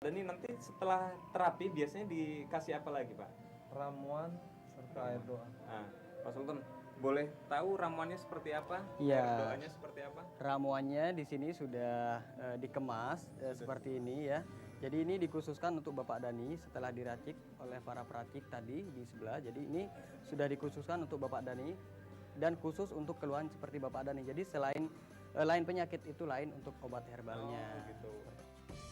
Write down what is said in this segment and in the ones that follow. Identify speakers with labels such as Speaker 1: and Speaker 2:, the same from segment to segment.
Speaker 1: Dan ini nanti setelah terapi biasanya dikasih apa lagi, Pak?
Speaker 2: Ramuan serta air doa.
Speaker 1: Nah, Pak Sultan, boleh tahu ramuannya seperti apa?
Speaker 3: Iya.
Speaker 1: Air doanya seperti apa?
Speaker 3: Ramuannya di sini sudah dikemas seperti ini ya. Jadi ini dikhususkan untuk Bapak Dani setelah diracik oleh para peracik tadi di sebelah. Jadi ini sudah dikhususkan untuk Bapak Dani dan khusus untuk keluhan seperti Bapak Dani. Jadi selain lain penyakit itu lain untuk obat herbalnya.
Speaker 1: Gitu.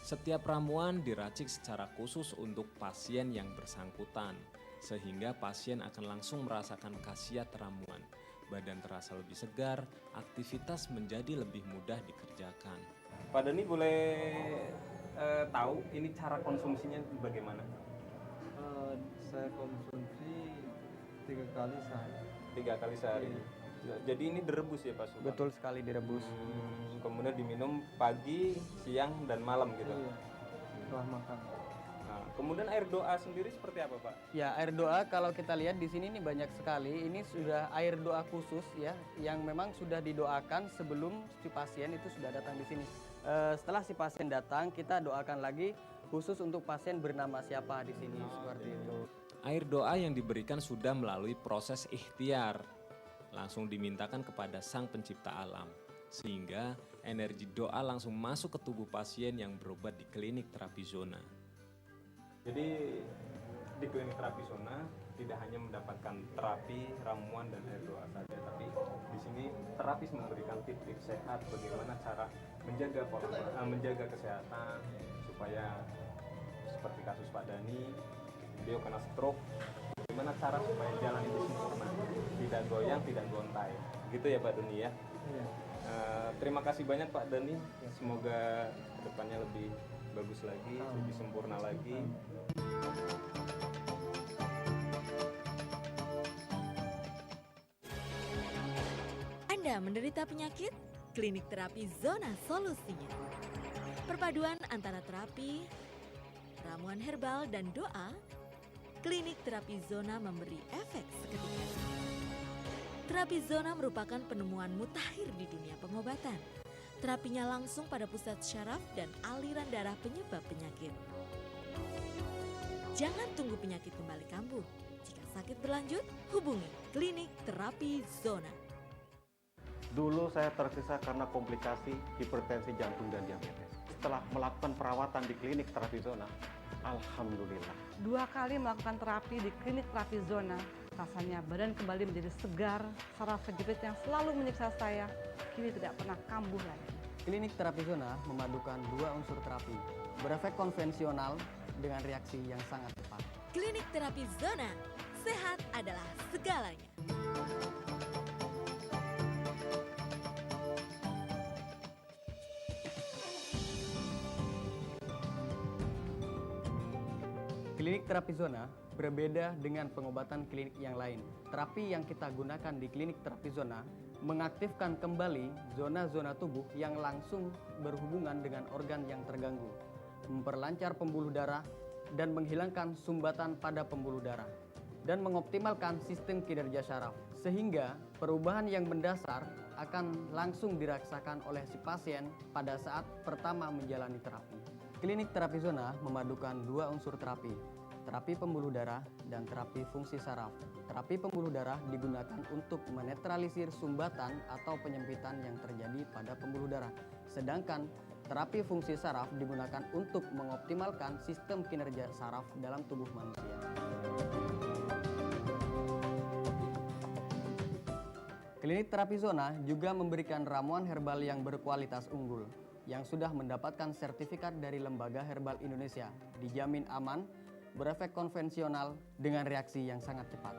Speaker 4: Setiap ramuan diracik secara khusus untuk pasien yang bersangkutan, sehingga pasien akan langsung merasakan khasiat ramuan. Badan terasa lebih segar, aktivitas menjadi lebih mudah dikerjakan.
Speaker 1: Pak Dani boleh tahu ini cara konsumsinya bagaimana?
Speaker 2: Saya konsumsi 3 kali sehari.
Speaker 1: 3 kali sehari. Jadi ini direbus ya Pak Sultan?
Speaker 3: Betul sekali direbus.
Speaker 1: Kemudian diminum pagi, siang, dan malam gitu.
Speaker 2: Iya, setelah makan.
Speaker 1: Nah, kemudian air doa sendiri seperti apa Pak?
Speaker 3: Ya, air doa kalau kita lihat di sini ini banyak sekali. Ini sudah air doa khusus ya, yang memang sudah didoakan sebelum si pasien itu sudah datang di sini. Setelah si pasien datang, kita doakan lagi khusus untuk pasien bernama siapa di sini seperti itu.
Speaker 4: Air doa yang diberikan sudah melalui proses ikhtiar, langsung dimintakan kepada Sang Pencipta Alam, sehingga energi doa langsung masuk ke tubuh pasien yang berobat di klinik terapi zona.
Speaker 1: Jadi di klinik terapi zona tidak hanya mendapatkan terapi, ramuan, dan air doa saja, tapi di sini terapis memberikan tips-tips sehat bagaimana cara menjaga kesehatan supaya seperti kasus Pak Dani, beliau kena stroke, bagaimana cara supaya jalan itu sempurna, tidak goyang, tidak gontai, gitu ya Pak Dani ya.
Speaker 2: Iya.
Speaker 1: Terima kasih banyak Pak Dani, semoga kedepannya lebih bagus lagi, lebih sempurna lagi.
Speaker 5: Anda menderita penyakit? Klinik Terapi Zona solusinya. Perpaduan antara terapi, ramuan herbal, dan doa, Klinik Terapi Zona memberi efek seketika. Terapi Zona merupakan penemuan mutakhir di dunia pengobatan. Terapinya langsung pada pusat syaraf dan aliran darah penyebab penyakit. Jangan tunggu penyakit kembali kambuh. Jika sakit berlanjut, hubungi Klinik Terapi Zona.
Speaker 6: Dulu saya tersiksa karena komplikasi hipertensi jantung dan diabetes. Setelah melakukan perawatan di klinik terapi zona, alhamdulillah.
Speaker 7: 2 kali melakukan terapi di klinik terapi zona, rasanya badan kembali menjadi segar, saraf kejepit yang selalu menyiksa saya, kini tidak pernah kambuh lagi.
Speaker 3: Klinik terapi zona memadukan 2 unsur terapi, berefek konvensional dengan reaksi yang sangat cepat.
Speaker 5: Klinik Terapi Zona, sehat adalah segalanya.
Speaker 3: Klinik terapi zona berbeda dengan pengobatan klinik yang lain. Terapi yang kita gunakan di klinik terapi zona mengaktifkan kembali zona-zona tubuh yang langsung berhubungan dengan organ yang terganggu, memperlancar pembuluh darah dan menghilangkan sumbatan pada pembuluh darah, dan mengoptimalkan sistem kinerja syaraf, sehingga perubahan yang mendasar akan langsung dirasakan oleh si pasien pada saat pertama menjalani terapi. Klinik terapi zona memadukan 2 unsur terapi, terapi pembuluh darah dan terapi fungsi saraf. Terapi pembuluh darah digunakan untuk menetralisir sumbatan atau penyempitan yang terjadi pada pembuluh darah. Sedangkan terapi fungsi saraf digunakan untuk mengoptimalkan sistem kinerja saraf dalam tubuh manusia. Klinik terapi zona juga memberikan ramuan herbal yang berkualitas unggul, yang sudah mendapatkan sertifikat dari Lembaga Herbal Indonesia, dijamin aman, berefek konvensional dengan reaksi yang sangat cepat.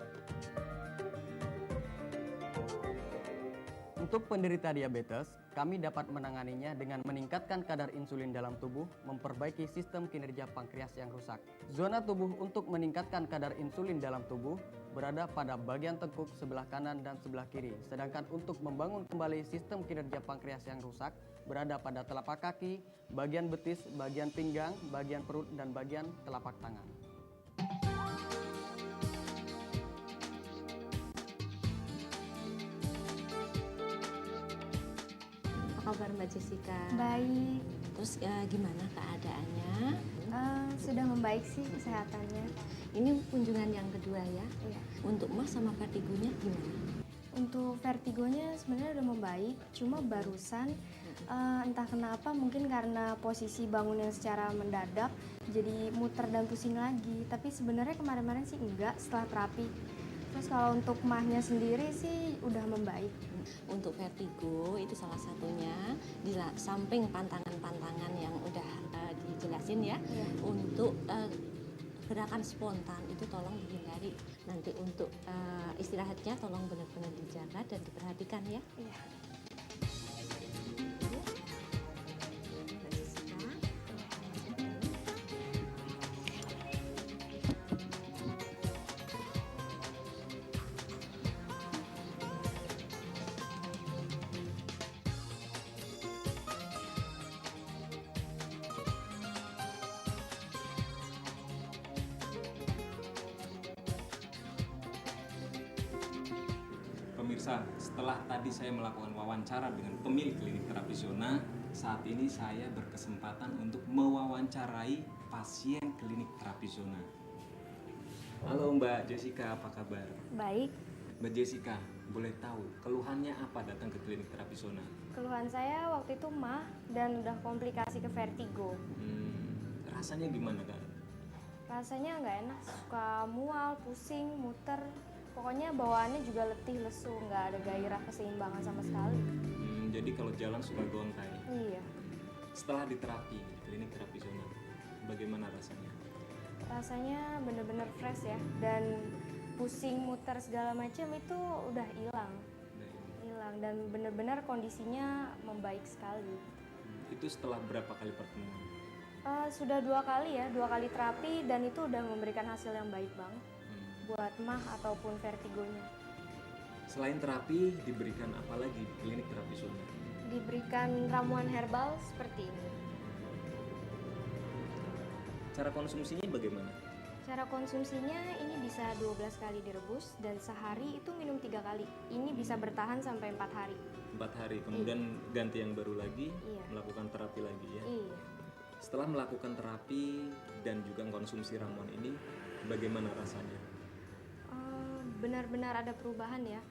Speaker 3: Untuk penderita diabetes, kami dapat menanganinya dengan meningkatkan kadar insulin dalam tubuh, memperbaiki sistem kinerja pankreas yang rusak. Zona tubuh untuk meningkatkan kadar insulin dalam tubuh berada pada bagian tengkuk sebelah kanan dan sebelah kiri. Sedangkan untuk membangun kembali sistem kinerja pankreas yang rusak berada pada telapak kaki, bagian betis, bagian pinggang, bagian perut, dan bagian telapak tangan.
Speaker 8: Apa kabar Mbak Jessica?
Speaker 9: Baik.
Speaker 8: Terus gimana keadaannya?
Speaker 9: Sudah membaik sih kesehatannya.
Speaker 8: Ini kunjungan yang kedua ya.
Speaker 9: Iya.
Speaker 8: Untuk Mas sama vertigonya gimana?
Speaker 9: Untuk vertigonya sebenarnya udah membaik, cuma barusan entah kenapa mungkin karena posisi bangun yang secara mendadak jadi muter dan pusing lagi. Tapi sebenarnya kemarin-kemarin sih enggak setelah terapi. Terus kalau untuk mahnya sendiri sih udah membaik.
Speaker 8: Untuk vertigo itu salah satunya di samping pantangan-pantangan yang udah dijelasin ya.
Speaker 9: Iya.
Speaker 8: Untuk gerakan spontan itu tolong dihindari. Nanti untuk istirahatnya tolong benar-benar dijaga dan diperhatikan ya.
Speaker 9: Iya.
Speaker 4: Pemirsa, setelah tadi saya melakukan wawancara dengan pemilik klinik terapi zona, saat ini saya berkesempatan untuk mewawancarai pasien klinik terapi zona. Halo Mbak Jessica, apa kabar?
Speaker 9: Baik.
Speaker 4: Mbak Jessica, boleh tahu keluhannya apa datang ke klinik terapi zona?
Speaker 9: Keluhan saya waktu itu mah dan udah komplikasi ke vertigo.
Speaker 4: Rasanya gimana Kak?
Speaker 9: Rasanya nggak enak, suka mual, pusing, muter. Pokoknya bawaannya juga letih, lesu, nggak ada gairah keseimbangan sama sekali.
Speaker 4: Jadi kalau jalan suka gontai.
Speaker 9: Iya.
Speaker 4: Setelah diterapi di klinik terapi zona, bagaimana rasanya?
Speaker 9: Rasanya bener-bener fresh ya, dan pusing, muter segala macam itu udah hilang. Dan bener-bener kondisinya membaik sekali.
Speaker 4: Itu setelah berapa kali pertemuan?
Speaker 9: Sudah 2 kali ya, 2 kali terapi dan itu udah memberikan hasil yang baik banget buat mah ataupun vertigonya.
Speaker 4: Selain terapi, diberikan apa lagi di klinik terapi zona?
Speaker 9: Diberikan ramuan herbal seperti ini.
Speaker 4: Cara konsumsinya bagaimana?
Speaker 9: Cara konsumsinya ini bisa 12 kali direbus dan sehari itu minum 3 kali. Ini bisa bertahan sampai 4 hari.
Speaker 4: 4 hari, kemudian ganti yang baru lagi,
Speaker 9: Iya.
Speaker 4: melakukan terapi lagi ya?
Speaker 9: Iya.
Speaker 4: Setelah melakukan terapi dan juga konsumsi ramuan ini, bagaimana rasanya?
Speaker 9: Benar-benar ada perubahan ya.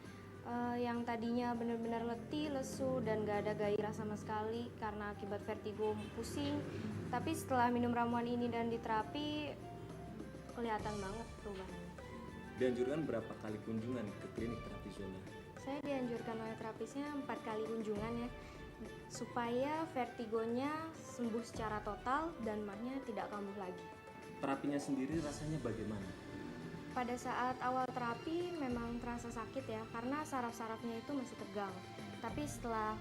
Speaker 9: Yang tadinya benar-benar letih, lesu, dan gak ada gairah sama sekali karena akibat vertigo pusing. Tapi setelah minum ramuan ini dan diterapi, kelihatan banget perubahannya.
Speaker 4: Dianjurkan berapa kali kunjungan ke klinik terapi zona?
Speaker 9: Saya dianjurkan oleh terapisnya 4 kali kunjungan ya, supaya vertigonya sembuh secara total dan mahnya tidak kambuh lagi.
Speaker 4: Terapinya sendiri rasanya bagaimana?
Speaker 9: Pada saat awal terapi memang terasa sakit ya, karena saraf-sarafnya itu masih tegang. Tapi setelah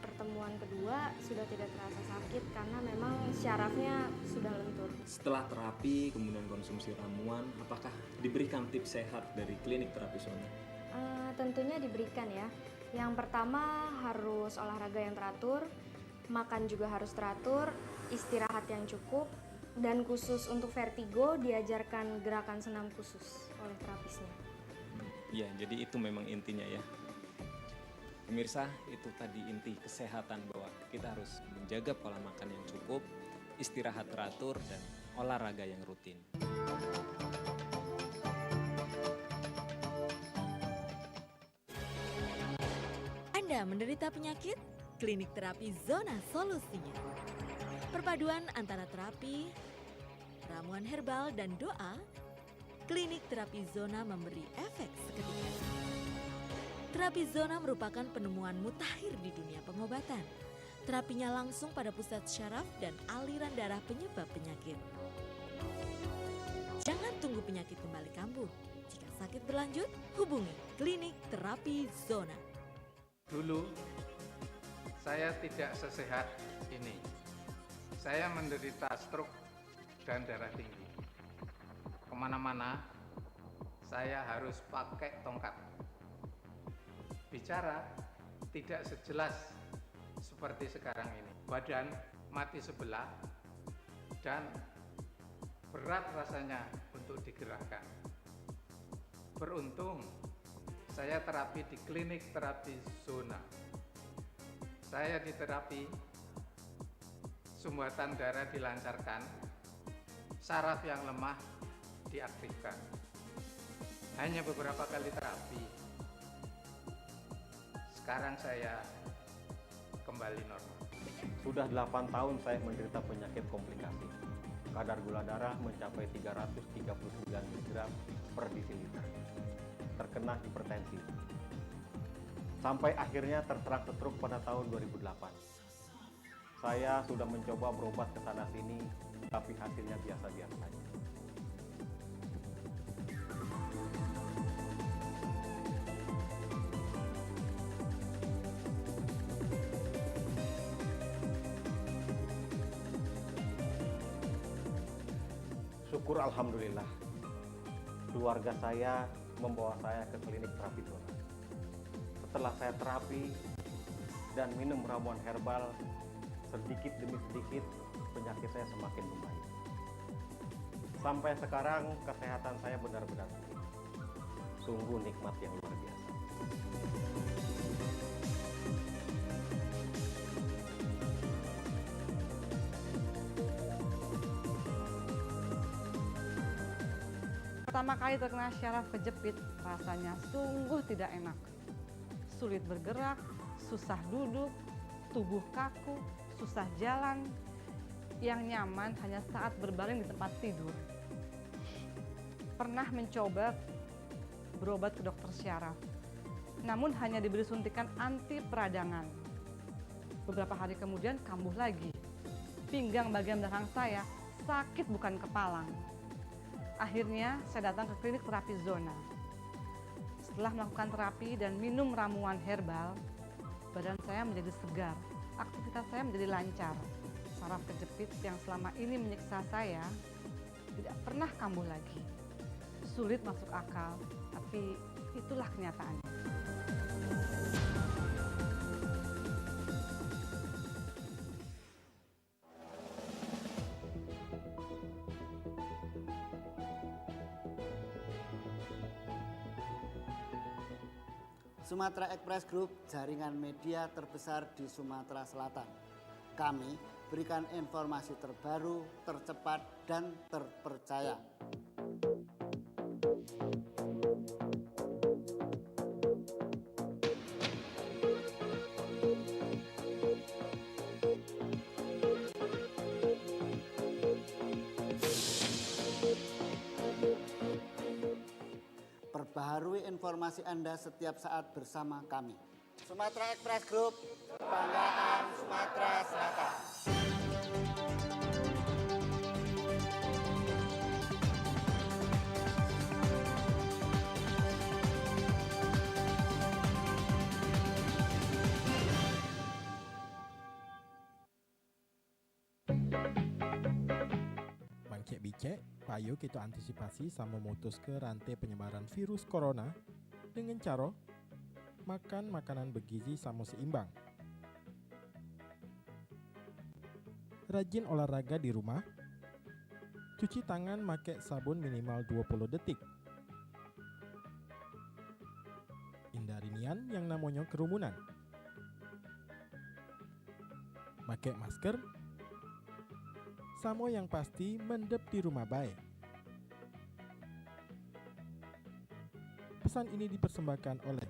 Speaker 9: pertemuan kedua sudah tidak terasa sakit karena memang syarafnya sudah lentur.
Speaker 4: Setelah terapi, kemudian konsumsi ramuan, apakah diberikan tips sehat dari klinik terapi zona?
Speaker 9: Tentunya diberikan ya. Yang pertama harus olahraga yang teratur, makan juga harus teratur, istirahat yang cukup, dan khusus untuk vertigo diajarkan gerakan senam khusus oleh terapisnya.
Speaker 4: Ya, jadi itu memang intinya ya. Pemirsa, itu tadi inti kesehatan bahwa kita harus menjaga pola makan yang cukup, istirahat teratur, dan olahraga yang rutin.
Speaker 5: Anda menderita penyakit? Klinik terapi zona solusinya. Perpaduan antara terapi, ramuan herbal, dan doa, klinik terapi zona memberi efek seketika. Terapi zona merupakan penemuan mutakhir di dunia pengobatan. Terapinya langsung pada pusat syaraf dan aliran darah penyebab penyakit. Jangan tunggu penyakit kembali kambuh. Jika sakit berlanjut, hubungi klinik terapi zona.
Speaker 10: Dulu, saya tidak sesehat ini. Saya menderita stroke dan darah tinggi. Kemana-mana, saya harus pakai tongkat. Bicara tidak sejelas seperti sekarang ini. Badan mati sebelah dan berat rasanya untuk digerakkan. Beruntung, saya terapi di klinik terapi zona. Saya diterapi sumbatan darah dilancarkan, saraf yang lemah diaktifkan. Hanya beberapa kali terapi, sekarang saya kembali normal.
Speaker 6: Sudah 8 tahun saya menderita penyakit komplikasi. Kadar gula darah mencapai 339 mg per desiliter. Terkena hipertensi. Sampai akhirnya terserang stroke pada tahun 2008. Saya sudah mencoba berobat ke sana sini, tapi hasilnya biasa-biasa saja. Syukur alhamdulillah, keluarga saya membawa saya ke klinik terapi zona. Setelah saya terapi dan minum ramuan herbal, sedikit demi sedikit penyakit saya semakin membaik. Sampai sekarang kesehatan saya benar-benar pulih. Sungguh nikmat yang luar biasa.
Speaker 7: Pertama kali terkena syaraf kejepit, rasanya sungguh tidak enak. Sulit bergerak, susah duduk, tubuh kaku, susah jalan. Yang nyaman hanya saat berbaring di tempat tidur. Pernah mencoba berobat ke dokter syaraf, namun hanya diberi suntikan anti peradangan. Beberapa hari kemudian kambuh lagi. Pinggang bagian belakang saya sakit bukan kepalang. Akhirnya saya datang ke klinik terapi zona. Setelah melakukan terapi dan minum ramuan herbal, badan saya menjadi segar, aktivitas saya menjadi lancar. Saraf kejepit yang selama ini menyiksa saya tidak pernah kambuh lagi. Sulit masuk akal, tapi itulah kenyataannya.
Speaker 11: Sumatera Express Group, jaringan media terbesar di Sumatera Selatan. Kami berikan informasi terbaru, tercepat, dan terpercaya. Perbaharui informasi Anda setiap saat bersama kami. Sumatera Express Group, kebanggaan Sumatera Selatan.
Speaker 12: Bicek, payo kita antisipasi sama memutus ke rantai penyebaran virus corona dengan cara makan makanan bergizi sama seimbang. Rajin olahraga di rumah. Cuci tangan pakai sabun minimal 20 detik. Hindari nian yang namanya kerumunan. Pakai masker. Samo yang pasti mendep di rumah baik. Pesan ini dipersembahkan oleh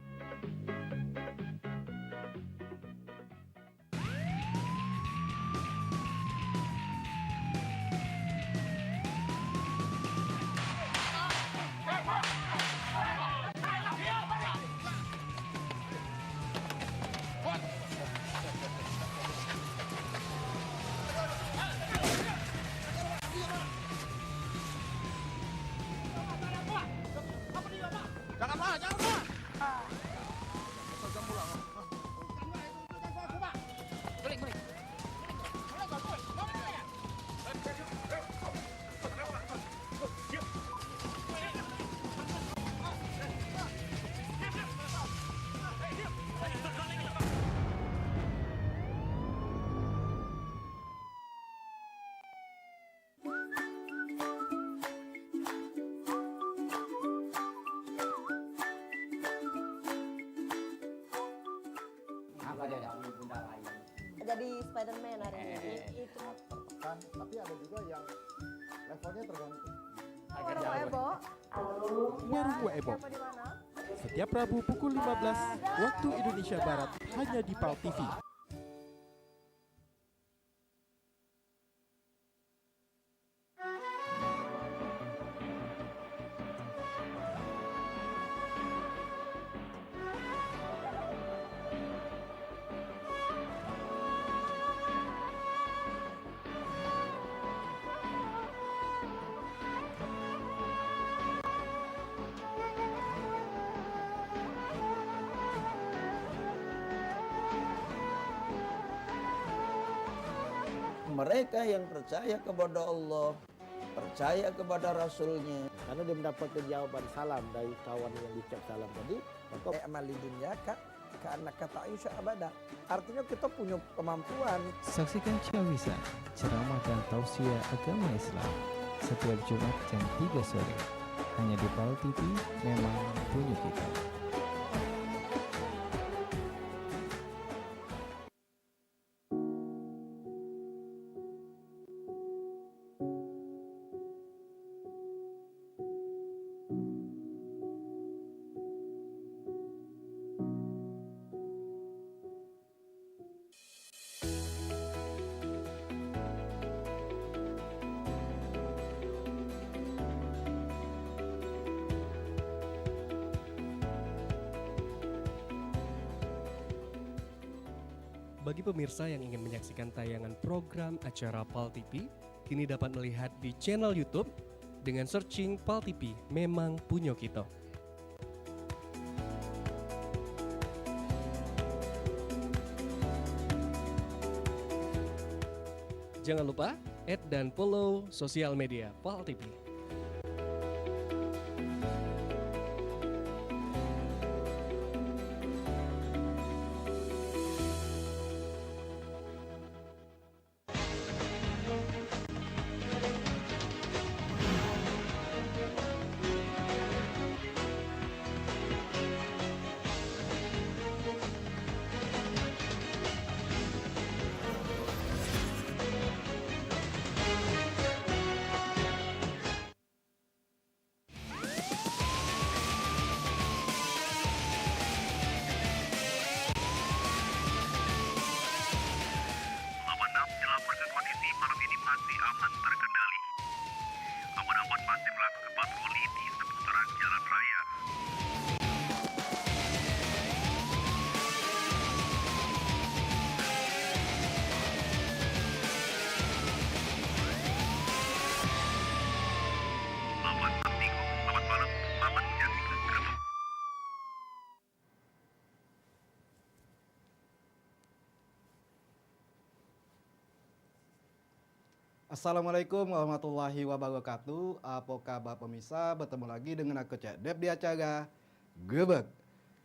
Speaker 13: jadi Spider-Man hari ini. Itu.
Speaker 14: Kan, tapi ada juga yang levelnya tergantung.
Speaker 13: Warung Ebo.
Speaker 12: Warung Ebo. Setiap Rabu pukul 15 waktu Indonesia Barat hanya di PAL TV.
Speaker 15: Mereka yang percaya kepada Allah, percaya kepada Rasulnya,
Speaker 16: karena dia mendapatkan jawaban salam dari kawan yang diucap salam tadi, maka
Speaker 15: amal di dunia kak karena kata Aisyah abada. Artinya kita punya kemampuan.
Speaker 17: Saksikan Cawisa, ceramah dan tausiah agama Islam setiap Jumat jam 3 sore hanya di PAL TV. Memang punya kita.
Speaker 18: Bagi pemirsa yang ingin menyaksikan tayangan program acara PAL TV, kini dapat melihat di channel YouTube dengan searching PAL TV. Memang punya kita. Jangan lupa add dan follow sosial media PAL TV.
Speaker 19: Assalamualaikum warahmatullahi wabarakatuh. Apa kabar pemirsa? Bertemu lagi dengan aku Cak Dep di acara Gebek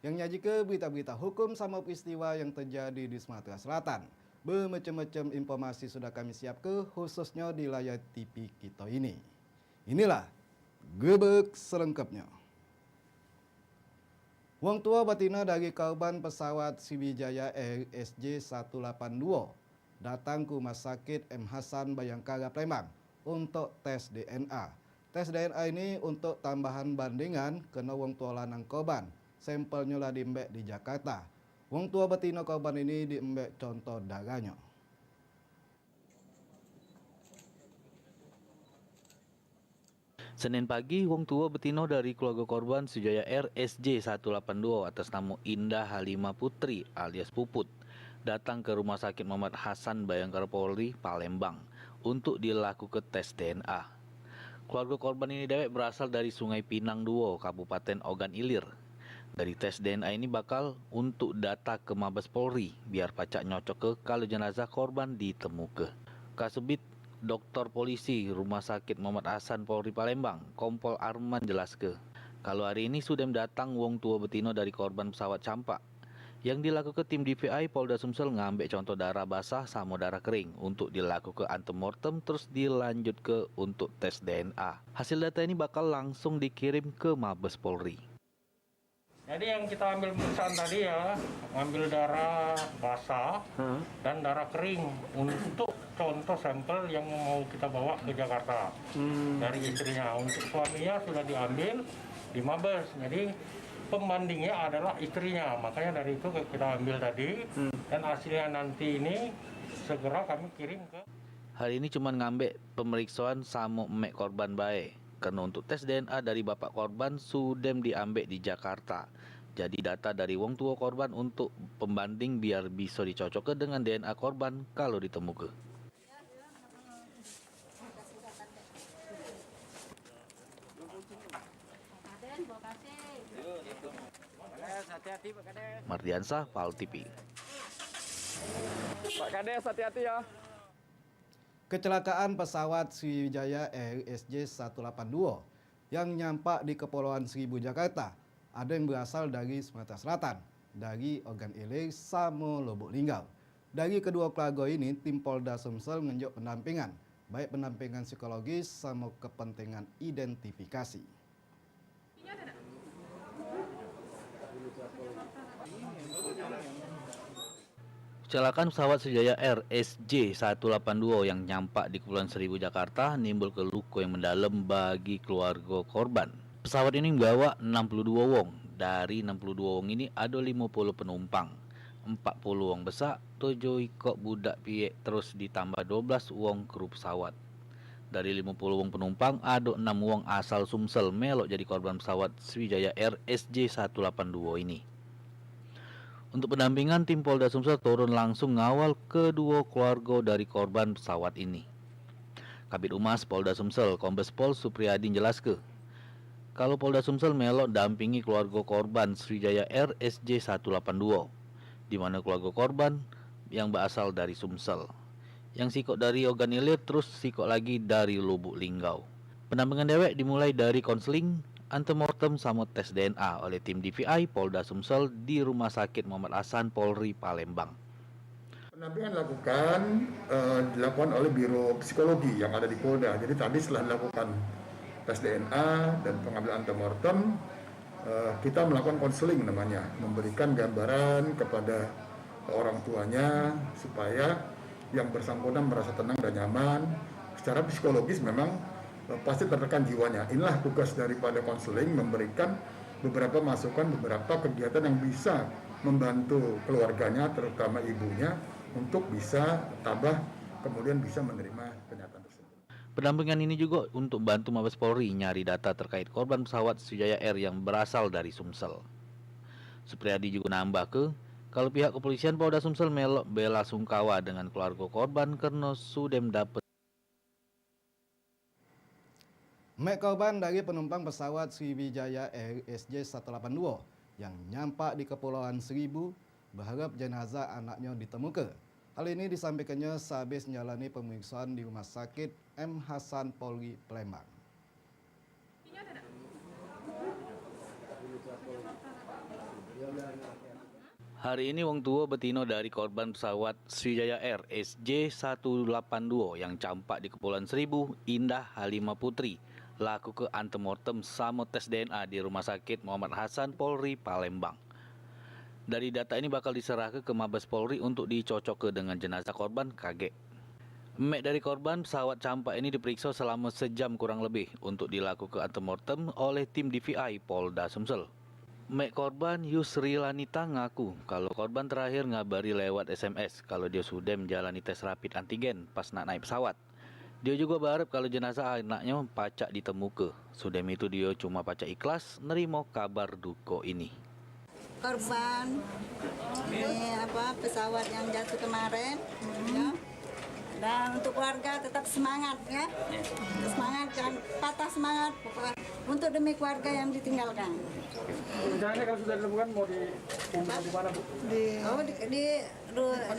Speaker 19: yang nyaji ke berita-berita hukum sama peristiwa yang terjadi di Sumatera Selatan. Bermacam-macam informasi sudah kami siap ke khususnya di layar TV kita ini. Inilah Gebek selengkapnya. Wong tua betina dari korban pesawat Sriwijaya Air SJ182 datang ke Rumah Sakit M. Hasan Bayangkara Palembang untuk tes DNA. Tes DNA ini untuk tambahan bandingan kena wong tua lanang korban. Sampelnya lah diembek di Jakarta. Wong tua betina korban ini diembek contoh darahnya.
Speaker 20: Senin pagi, wong tua betina dari keluarga korban Sriwijaya Air SJ182 atas nama Indah Halimah Putri alias Puput datang ke Rumah Sakit Muhammad Hasan Bayangkara Polri Palembang untuk dilakukan tes DNA. Keluarga korban ini dewek berasal dari Sungai Pinang Duo, Kabupaten Ogan Ilir. Dari tes DNA ini bakal untuk data ke Mabes Polri biar pacak nyocok ke kalau jenazah korban ditemukan. Kasubit Dokter Polisi Rumah Sakit Muhammad Hasan Polri Palembang, Kompol Arman jelas ke kalau hari ini sudah datang wong tua betina dari korban pesawat campak. Yang dilakukan tim DVI Polda Sumsel ngambil contoh darah basah sama darah kering untuk dilakukan antemortem terus dilanjut ke untuk tes DNA. Hasil data ini bakal langsung dikirim ke Mabes Polri.
Speaker 21: Jadi yang kita ambil pemeriksaan tadi ya, mengambil darah basah dan darah kering untuk contoh sampel yang mau kita bawa ke Jakarta dari istrinya. Untuk suaminya sudah diambil di Mabes, jadi pembandingnya adalah istrinya. Makanya dari itu kita ambil tadi dan hasilnya nanti ini segera kami kirim ke.
Speaker 20: Hari ini cuma ngambil pemeriksaan sama emek korban baik. Karena untuk tes DNA dari bapak korban sudah diambil di Jakarta. Jadi data dari wong tua korban untuk pembanding biar bisa dicocokkan dengan DNA korban kalau ditemukan. Mardiansah, PAL TV.
Speaker 22: Pak Kades, hati-hati ya.
Speaker 19: Kecelakaan pesawat Sriwijaya Air SJ182 yang nyampak di Kepulauan Seribu, Jakarta. Ada yang berasal dari Sumatera Selatan, dari Ogan Ilir, sama Lubuk Linggau. Dari kedua keluarga ini, tim Polda Sumsel menunjuk pendampingan, baik pendampingan psikologis sama kepentingan identifikasi.
Speaker 20: Kecelakaan pesawat Sriwijaya Air SJ182 yang nyampak di Kepulauan Seribu, Jakarta nimbul luka yang mendalam bagi keluarga korban. Pesawat ini membawa 62 wong. Dari 62 wong ini ada 50 penumpang, 40 wong besar, 7 ikut budak piye, terus ditambah 12 wong kru pesawat. Dari 50 wong penumpang ada 6 wong asal Sumsel melok jadi korban pesawat Sriwijaya Air SJ182 ini. Untuk pendampingan, tim Polda Sumsel turun langsung ngawal kedua keluarga dari korban pesawat ini. Kabid Humas Polda Sumsel, Kombes Pol Supriyadi jelaskan, kalau Polda Sumsel melok dampingi keluarga korban Sriwijaya Air SJ182, di mana keluarga korban yang berasal dari Sumsel, yang sikok dari Ogan Ilir, terus sikok lagi dari Lubuk Linggau. Pendampingan dewek dimulai dari konseling, antemortem sama tes DNA oleh tim DVI Polda Sumsel di Rumah Sakit Muhammad Hasan Polri Palembang.
Speaker 14: Pendampingan dilakukan oleh Biro Psikologi yang ada di Polda. Jadi tadi setelah dilakukan tes DNA dan pengambilan antemortem, kita melakukan konseling namanya, memberikan gambaran kepada orang tuanya supaya yang bersangkutan merasa tenang dan nyaman. Secara psikologis memang pasti tertekan jiwanya. Inilah tugas daripada konseling, memberikan beberapa masukan, beberapa kegiatan yang bisa membantu keluarganya, terutama ibunya, untuk bisa tabah, kemudian bisa menerima kenyataan tersebut.
Speaker 20: Pendampingan ini juga untuk bantu Mabes Polri nyari data terkait korban pesawat Sriwijaya Air yang berasal dari Sumsel. Supriyadi juga nambah kalau pihak kepolisian Polda Sumsel melok bela sungkawa dengan keluarga korban karena sudah mendapat.
Speaker 19: Mek korban dari penumpang pesawat Sriwijaya Air SJ182 yang nyampak di Kepulauan Seribu berharap jenazah anaknya ditemukan. Hal ini disampaikannya sehabis menjalani pemeriksaan di Rumah Sakit M. Hasan Polri Palembang.
Speaker 20: Hari ini wong tua betino dari korban pesawat Sriwijaya Air SJ182 yang campak di Kepulauan Seribu, Indah Halimah Putri, laku ke antemortem sama tes DNA di Rumah Sakit Muhammad Hasan Polri Palembang. Dari data ini bakal diserahkan ke Mabes Polri untuk dicocok dengan jenazah korban KG. Emek dari korban pesawat campak ini diperiksa selama sejam kurang lebih untuk dilakukan antemortem oleh tim DVI Polda Sumsel. Emek korban Yusri Lanita ngaku kalau korban terakhir ngabari lewat SMS kalau dia sudah menjalani tes rapid antigen pas nak naik pesawat. Dia juga berharap kalau jenazah anaknya pacak ditemukan. Sudah itu dia cuma pacak ikhlas nerima kabar duka ini.
Speaker 23: Korban ini pesawat yang jatuh kemarin, ya. Dan untuk keluarga tetap semangat ya, semangat jangan patah semangat pokoknya untuk demi keluarga yang ditinggalkan.
Speaker 22: Rencananya kalau sudah ditemukan mau dikumpulkan di mana, Bu?
Speaker 23: Di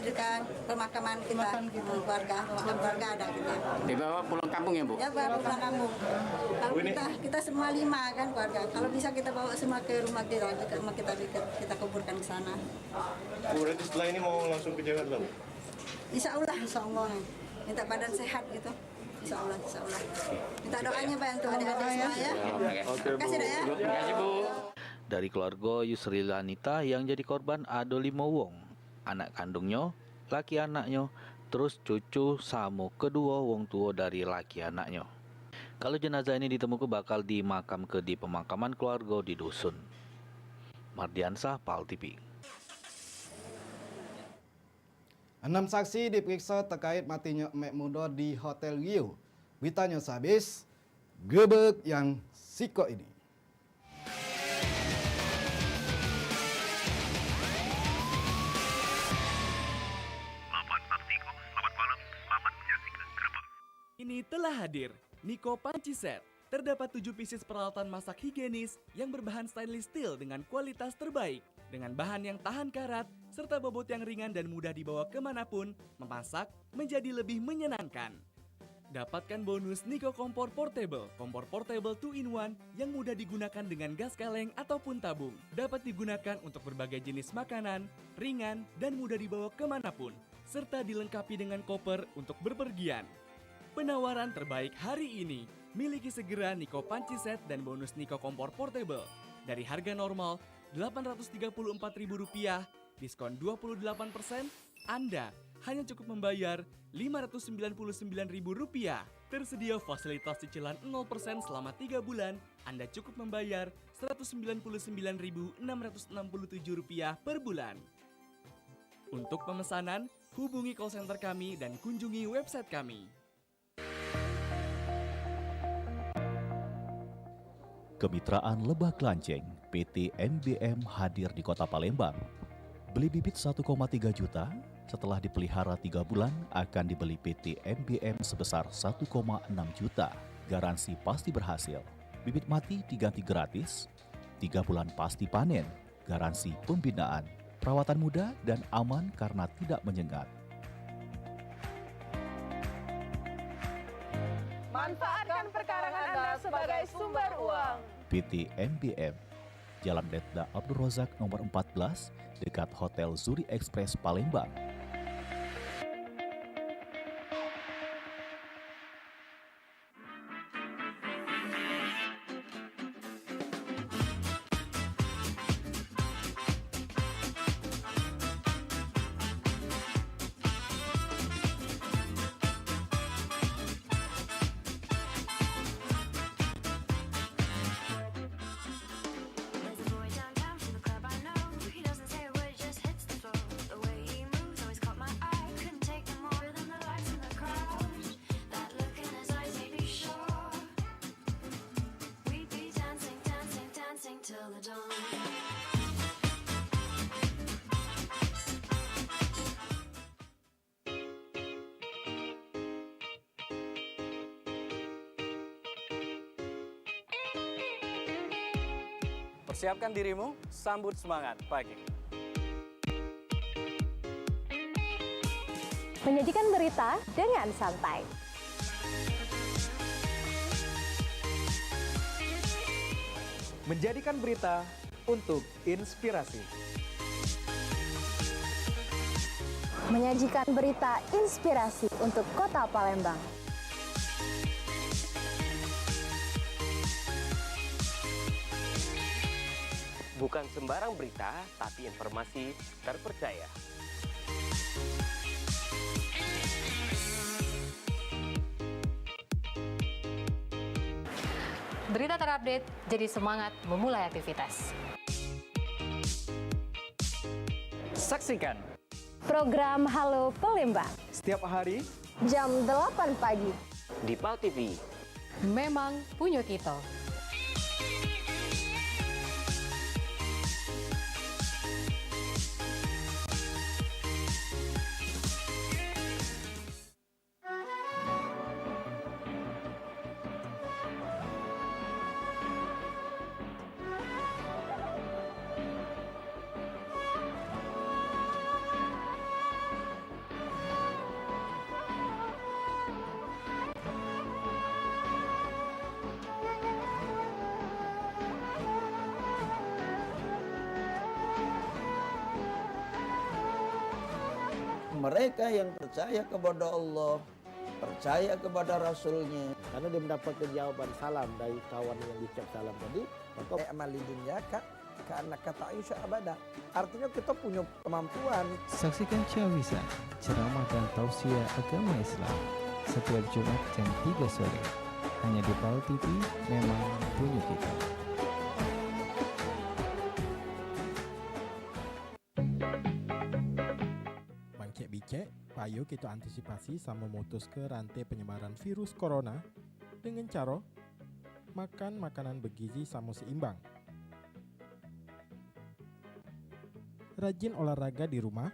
Speaker 23: dekat pemakaman kita, keluarga ada kita.
Speaker 22: Dibawa pulang kampung ya, Bu?
Speaker 23: Ya, bawa pulang kampung. Kalau kita semua 5 kan keluarga. Kalau bisa kita bawa semua ke rumah kita kuburkan ke sana.
Speaker 24: Berarti setelah ini mau langsung ke Jakarta, Bu?
Speaker 23: Insya Allah. Minta badan sehat gitu. Insya Allah. Minta doanya bantu adik-adik semua ya.
Speaker 24: Oke, Bu.
Speaker 23: Terima kasih, Dak, ya.
Speaker 24: Terima kasih, Bu.
Speaker 20: Dari keluarga Yusri Lanita yang jadi korban ada 5 wong. Anak kandungnya, laki anaknya, terus cucu sama kedua wong tua dari laki anaknya. Kalau jenazah ini ditemukan bakal dimakamkan di pemakaman keluarga di dusun. Mardiansah, PAL TV.
Speaker 19: 6 saksi diperiksa terkait matinya emek muda di Hotel Rio. Beritanya sehabis, gebek yang siko ini.
Speaker 1: Ini telah hadir Niko Panci Set. Terdapat 7 pieces peralatan masak higienis yang berbahan stainless steel dengan kualitas terbaik. Dengan bahan yang tahan karat, serta bobot yang ringan dan mudah dibawa kemanapun, memasak menjadi lebih menyenangkan. Dapatkan bonus Niko Kompor Portable 2-in-1 yang mudah digunakan dengan gas kaleng ataupun tabung. Dapat digunakan untuk berbagai jenis makanan, ringan, dan mudah dibawa kemanapun. Serta dilengkapi dengan koper untuk berpergian. Penawaran terbaik hari ini, miliki segera Niko Panci Set dan bonus Niko Kompor Portable. Dari harga normal Rp834.000, diskon 28%, Anda hanya cukup membayar Rp599.000. Tersedia fasilitas cicilan 0% selama 3 bulan, Anda cukup membayar Rp199.667 per bulan. Untuk pemesanan, hubungi call center kami dan kunjungi website kami.
Speaker 2: Kemitraan Lebak Lanceng, PT MBM hadir di Kota Palembang. Beli bibit 1,3 juta, setelah dipelihara 3 bulan akan dibeli PT MBM sebesar 1,6 juta. Garansi pasti berhasil. Bibit mati diganti gratis, 3 bulan pasti panen, garansi pembinaan, perawatan mudah dan aman karena tidak menyengat.
Speaker 3: Manfaatkan perkarangan Anda sebagai sumber uang.
Speaker 2: PT MBM, Jalan Letda Abdul Rozak nomor 14, dekat Hotel Zuri Express Palembang.
Speaker 8: Persiapkan dirimu, sambut semangat pagi.
Speaker 25: Menyajikan berita dengan santai.
Speaker 8: Menjadikan berita untuk inspirasi.
Speaker 25: Menyajikan berita inspirasi untuk Kota Palembang.
Speaker 26: Bukan sembarang berita, tapi informasi terpercaya.
Speaker 27: Berita terupdate, jadi semangat memulai aktivitas.
Speaker 8: Saksikan
Speaker 25: program Halo Palembang
Speaker 8: setiap hari
Speaker 25: jam 8 pagi
Speaker 26: di PAL TV.
Speaker 27: Memang punya kita.
Speaker 28: Mereka yang percaya kepada Allah, percaya kepada Rasulnya.
Speaker 16: Karena dia mendapatkan jawaban salam dari kawan yang dicap salam tadi.
Speaker 15: Amal di dunia karena kata Aisyah abada. Artinya kita punya kemampuan.
Speaker 17: Saksikan Cawisa, ceramah dan tausiah agama Islam setiap Jumat jam 3 sore. Hanya di PAL TV, memang punya kita.
Speaker 12: Bangkek bicek, payo kita antisipasi sama memutus ke rantai penyebaran virus corona dengan cara makan makanan bergizi sama seimbang. Rajin olahraga di rumah.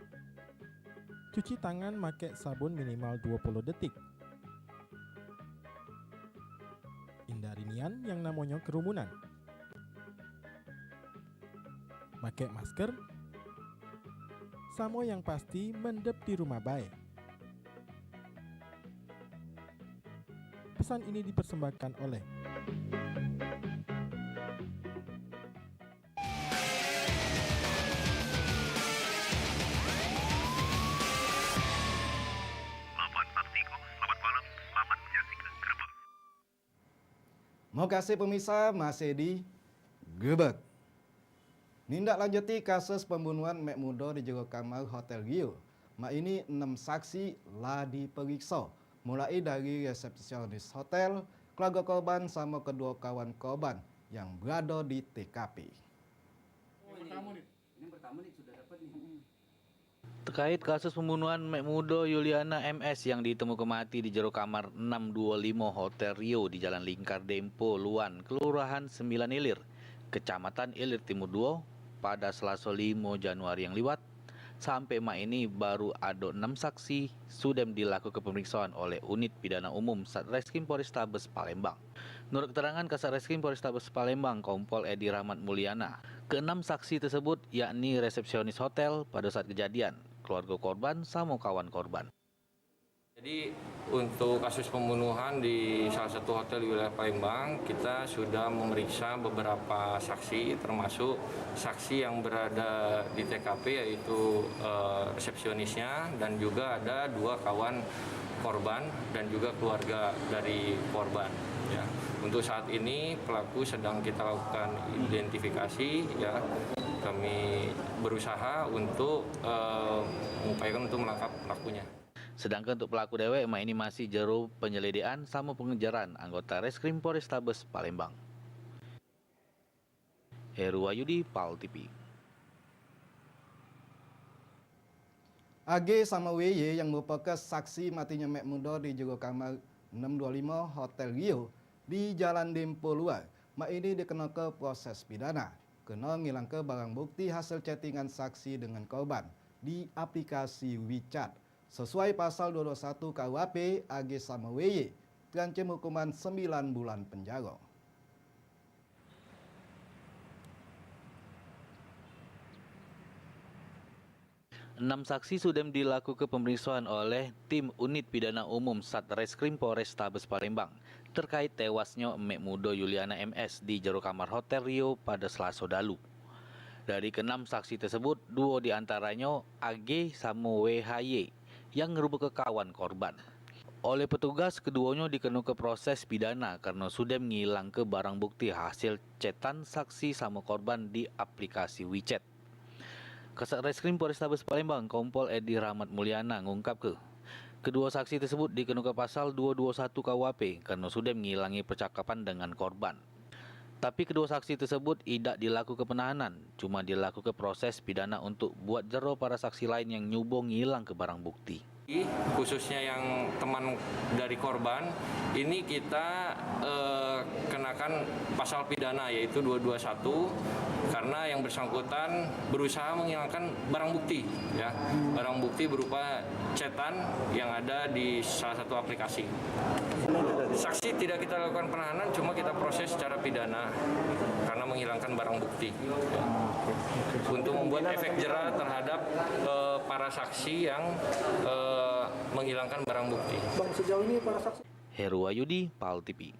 Speaker 12: Cuci tangan pakai sabun minimal 20 detik. Hindari nian yang namanya kerumunan. Pakai masker. Samo yang pasti mendep di rumah baik. Pesan ini dipersembahkan oleh
Speaker 19: Mau kasih pemirsa masih di Gebek. Nindak lanjuti kasus pembunuhan Mek Mudo di jero kamar Hotel Rio. Mak ini 6 saksi lah diperiksa. Mulai dari resepsionis hotel, keluarga korban sama kedua kawan korban yang berada di TKP.
Speaker 20: Terkait kasus pembunuhan Mek Mudo Yuliana MS yang ditemukan mati di jero kamar 625 Hotel Rio di Jalan Lingkar Dempo, Luan, Kelurahan 9 Ilir, Kecamatan Ilir Timur 2 pada Selasa 5 Januari yang lewat. Sampai mak ini baru ada 6 saksi sudah dilakukan pemeriksaan oleh Unit Pidana Umum Satreskrim Polrestabes Palembang. Menurut keterangan Kasareskrim Polrestabes Palembang, Kompol Edi Rahmat Mulyana, ke-6 saksi tersebut yakni resepsionis hotel pada saat kejadian, keluarga korban sama kawan korban.
Speaker 21: Jadi untuk kasus pembunuhan di salah satu hotel di wilayah Palembang, kita sudah memeriksa beberapa saksi, termasuk saksi yang berada di TKP yaitu resepsionisnya, dan juga ada 2 kawan korban dan juga keluarga dari korban. Ya. Untuk saat ini pelaku sedang kita lakukan identifikasi, ya. Kami berusaha untuk mengupayakan untuk menangkap pelakunya.
Speaker 20: Sedangkan untuk pelaku dewek, mak ini masih jero penyelidikan sama pengejaran anggota Reskrim Polrestabes Palembang. Heru Wayudi, PAL TV.
Speaker 19: AG sama WY yang merupakan saksi matinya Mek Mudo di jero kamar 625 Hotel Rio di Jalan Dempo Luar. Mak ini dikenakan proses pidana kena ngilangkan barang bukti hasil chattingan saksi dengan korban di aplikasi WeChat. Sesuai pasal 221 KUHP, AG sama WY terancam hukuman 9 bulan penjara.
Speaker 20: Enam saksi sudah dilakukan pemeriksaan oleh tim Unit Pidana Umum Satreskrim Polrestabes Palembang terkait tewasnya Mek Mudo Yuliana MS di jero kamar Hotel Rio pada Selasa lalu. Dari ke-6 saksi tersebut, 2 diantaranya AG sama WHY yang merupakan kawan korban. Oleh petugas, keduanya dikenakan proses pidana karena sudah menghilangkan barang bukti hasil chatan saksi sama korban di aplikasi WeChat. Kasareskrim Polrestabes Palembang, Kompol Edi Rahmat Mulyana mengungkap kedua saksi tersebut dikenakan pasal 221 KUHP karena sudah menghilangi percakapan dengan korban. Tapi kedua saksi tersebut tidak dilakukan penahanan, cuma dilakukan proses pidana untuk buat jero para saksi lain yang nyubung hilang ke barang bukti.
Speaker 21: Khususnya yang teman dari korban, ini kita kenakan pasal pidana yaitu 221 karena yang bersangkutan berusaha menghilangkan barang bukti, ya, barang bukti berupa chatan yang ada di salah satu aplikasi. Saksi tidak kita lakukan penahanan, cuma kita proses secara pidana karena menghilangkan barang bukti, ya. Untuk membuat efek jera terhadap para saksi yang menghilangkan barang bukti.
Speaker 15: Bang, sejauh ini para saksi.
Speaker 20: Heru Wayudi, PAL TV.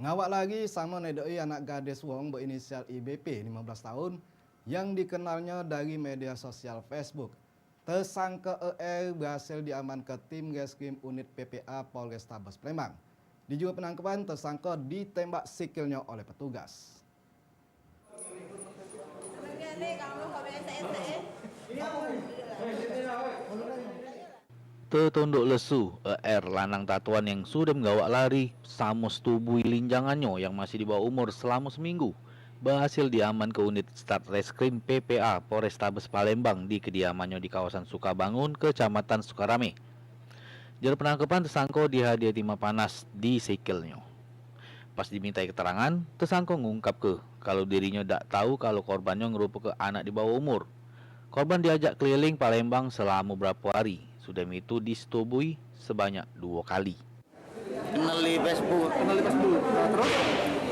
Speaker 19: Ngawak lagi sama nedoi anak gadis wong berinisial IBP 15 tahun yang dikenalnya dari media sosial Facebook. Tersangka ER berhasil diamankan tim Reskrim Unit PPA Polrestabes Palembang. Di juru penangkapan, tersangka ditembak sikilnya oleh petugas.
Speaker 20: Tetunduk lesu, lanang tatuan yang sudah menggawak lari, samos tubui linjangannya yang masih di bawah umur selama seminggu, berhasil diaman ke unit Satreskrim PPA Polrestabes Palembang di kediamannya di kawasan Sukabangun, Kecamatan Sukarame. Jar penangkapan tersangka dihadiah timah panas di sikilnya. Pas dimintai keterangan, tersangka ngungkap kalau dirinya tak tahu kalau korbannya ngerupa ke anak di bawah umur. Korban diajak keliling Palembang selama beberapa hari. Sudah itu disetubui sebanyak 2 kali.
Speaker 4: Kenal di Facebook. Nah, terus?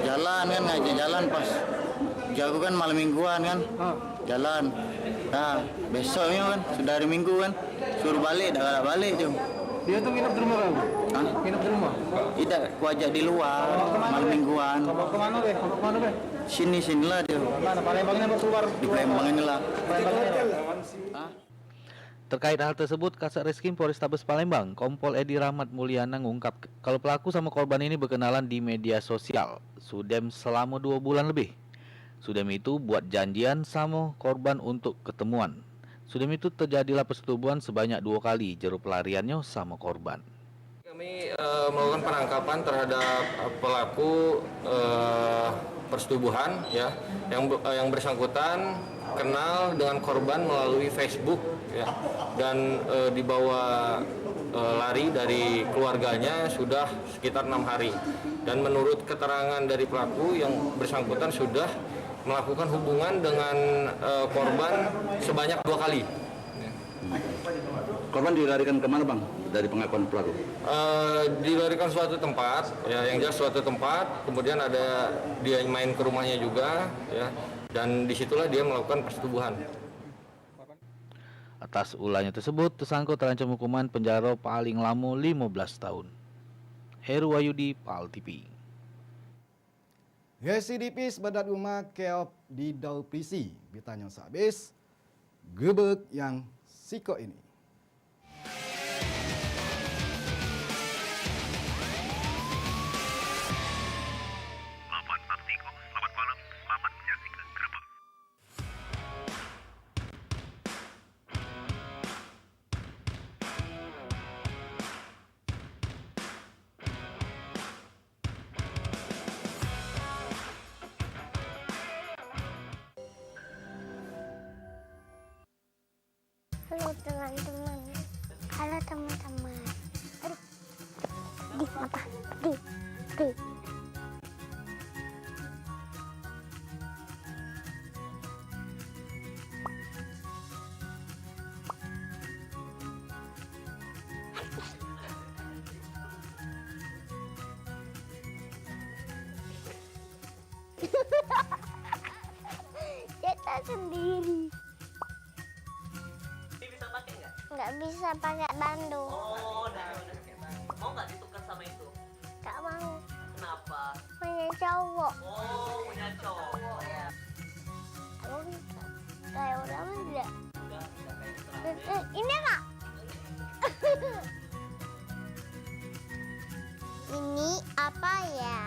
Speaker 4: Jalan kan, ngajak jalan pas. Jago kan malam mingguan kan. Jalan. Nah, besoknya kan, sudah hari Minggu kan. Suruh balik, dah balik tuh.
Speaker 22: Dia tuh nginep di rumah kamu?
Speaker 4: Hah?
Speaker 22: Nginep di rumah?
Speaker 4: Tidak, ku ajak di luar, malam mingguan.
Speaker 22: Kemana be? Kemana be?
Speaker 4: Sinilah dia.
Speaker 22: Mana? Palembang ini keluar?
Speaker 4: Di Palembang inilah.
Speaker 20: Terkait hal tersebut, Kasat Reskrim Polrestabes Palembang, Kompol Edi Rahmat Mulyana ngungkap kalau pelaku sama korban ini berkenalan di media sosial Sudem selama 2 bulan lebih. Sudem itu buat janjian sama korban untuk ketemuan. Sudem itu terjadilah persetubuhan sebanyak 2 kali, jero pelariannya sama korban.
Speaker 5: Kami melakukan penangkapan terhadap pelaku persetubuhan ya, yang bersangkutan kenal dengan korban melalui Facebook ya, dan dibawa lari dari keluarganya sudah sekitar 6 hari, dan menurut keterangan dari pelaku yang bersangkutan sudah melakukan hubungan dengan korban sebanyak 2 kali.
Speaker 6: Korban dilarikan kemana bang dari pengakuan pelaku?
Speaker 5: Dilarikan suatu tempat, ya, yang jelas suatu tempat. Kemudian ada dia main ke rumahnya juga, ya, dan disitulah dia melakukan persetubuhan.
Speaker 20: Atas ulahnya tersebut, tersangka terancam hukuman penjara paling lama 15 tahun. Heru Wayudi, PAL TV.
Speaker 19: Residipis badat rumah keop di Daupisi, ditanya sehabis, gebek yang siko ini.
Speaker 7: Halo teman-teman. Halo teman-teman. Aduh. Di apa? Di. Kita sendiri. Nggak bisa pakai bandung.
Speaker 9: Oh, udah pakai bandung. Mau nggak ditukar sama itu?
Speaker 7: Nggak mau.
Speaker 9: Kenapa?
Speaker 7: Punya cowok.
Speaker 9: Oh, punya cowok ya.
Speaker 7: Abang kayak orang enggak?
Speaker 9: Udah kayak
Speaker 7: Ini Kak. Ini apa ya?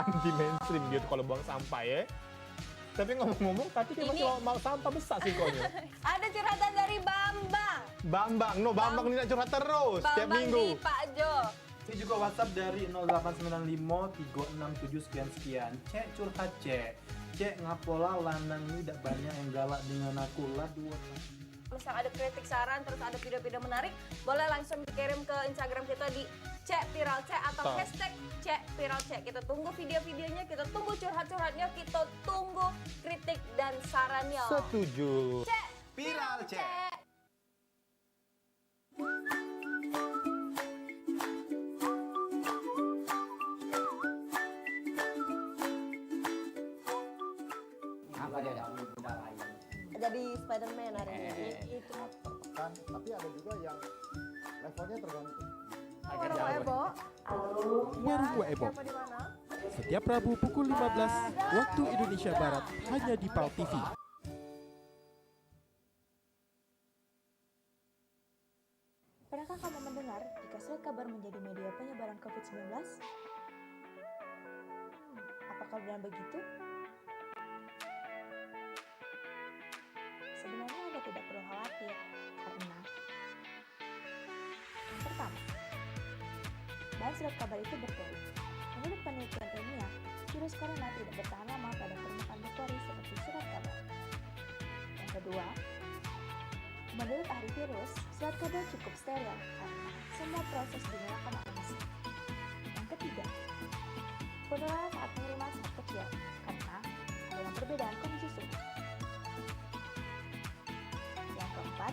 Speaker 12: Anti mainstream gitu kalau buang sampah ya. Tapi ngomong-ngomong, tadi dia masih mau sampah besar sih konya.
Speaker 3: Ada curhatan dari Bambang.
Speaker 12: Bambang ini nak curhat terus setiap minggu.
Speaker 3: Bambang di Pak Jo.
Speaker 10: Ini juga WhatsApp dari 0895 367 sekian. Cek curhat cek. Cek ngapola lanang ini tidak banyak yang galak dengan aku lah 2.
Speaker 3: Terus yang ada kritik saran, terus ada video-video menarik, boleh langsung dikirim ke Instagram kita di @viralc atau hashtag #viralc. Kita tunggu video-videonya, kita tunggu curhat-curhatnya, kita tunggu kritik dan sarannya.
Speaker 12: Setuju.
Speaker 3: #viralc.
Speaker 1: Jadi Spider-Man hari ini itu.
Speaker 16: Kan, tapi ada juga yang levelnya tergantung.
Speaker 3: Warung Ebo.
Speaker 12: Warung Kue Ebo. Setiap Rabu pukul 15 waktu Indonesia Barat hanya di PAL TV.
Speaker 2: Pernahkah kamu mendengar jika surat kabar menjadi media penyebaran COVID-19? Apakah benar begitu? Sebenarnya Anda tidak perlu khawatir, karena pertama, bahan surat kabar itu berpori. Menurut penelitian ilmiah, virus corona tidak bertahan lama pada permukaan berpori seperti surat kabar. Yang kedua, menurut ahli virus, surat kabar cukup steril karena semua proses dilakukan langsung. Yang ketiga, penularan saat pengiriman sangat kecil karena ada perbedaan kondisi suhu. Yang keempat,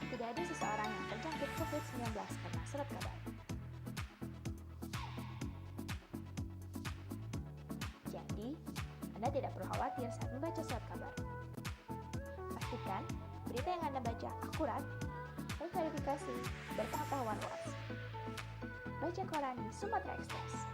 Speaker 2: tidak ada seseorang yang terjangkit COVID-19 karena surat kabar. Jadi, Anda tidak perlu khawatir saat membaca surat kabar. Pastikan berita yang Anda baca akurat, terverifikasi, berpengetahuan luas. Baca koran di Sumatera Express.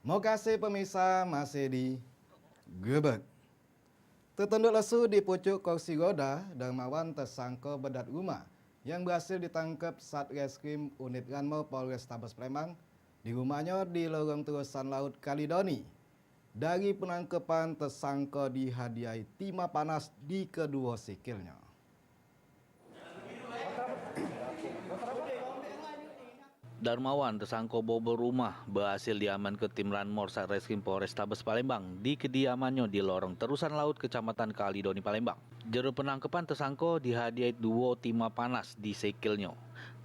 Speaker 19: Mau kasih pemirsa masih di Gebek. Tertunduk lesu di pucuk kursi roda dan mawan tersangka bedat rumah yang berhasil ditangkap Satreskrim Unit Ranmo Polrestabes Palembang di rumahnya di lorong terusan Laut Kalidoni. Dari penangkapan tersangka dihadiahi timah panas di kedua sikilnya.
Speaker 20: Darmawan, tersangka bobol rumah, berhasil diaman ke tim Ranmor Satreskrim Polrestabes Palembang di kediamannya di lorong terusan laut Kecamatan Kalidoni Palembang. Jero penangkapan tersangka dihadiahi 2 timah panas di sikilnya.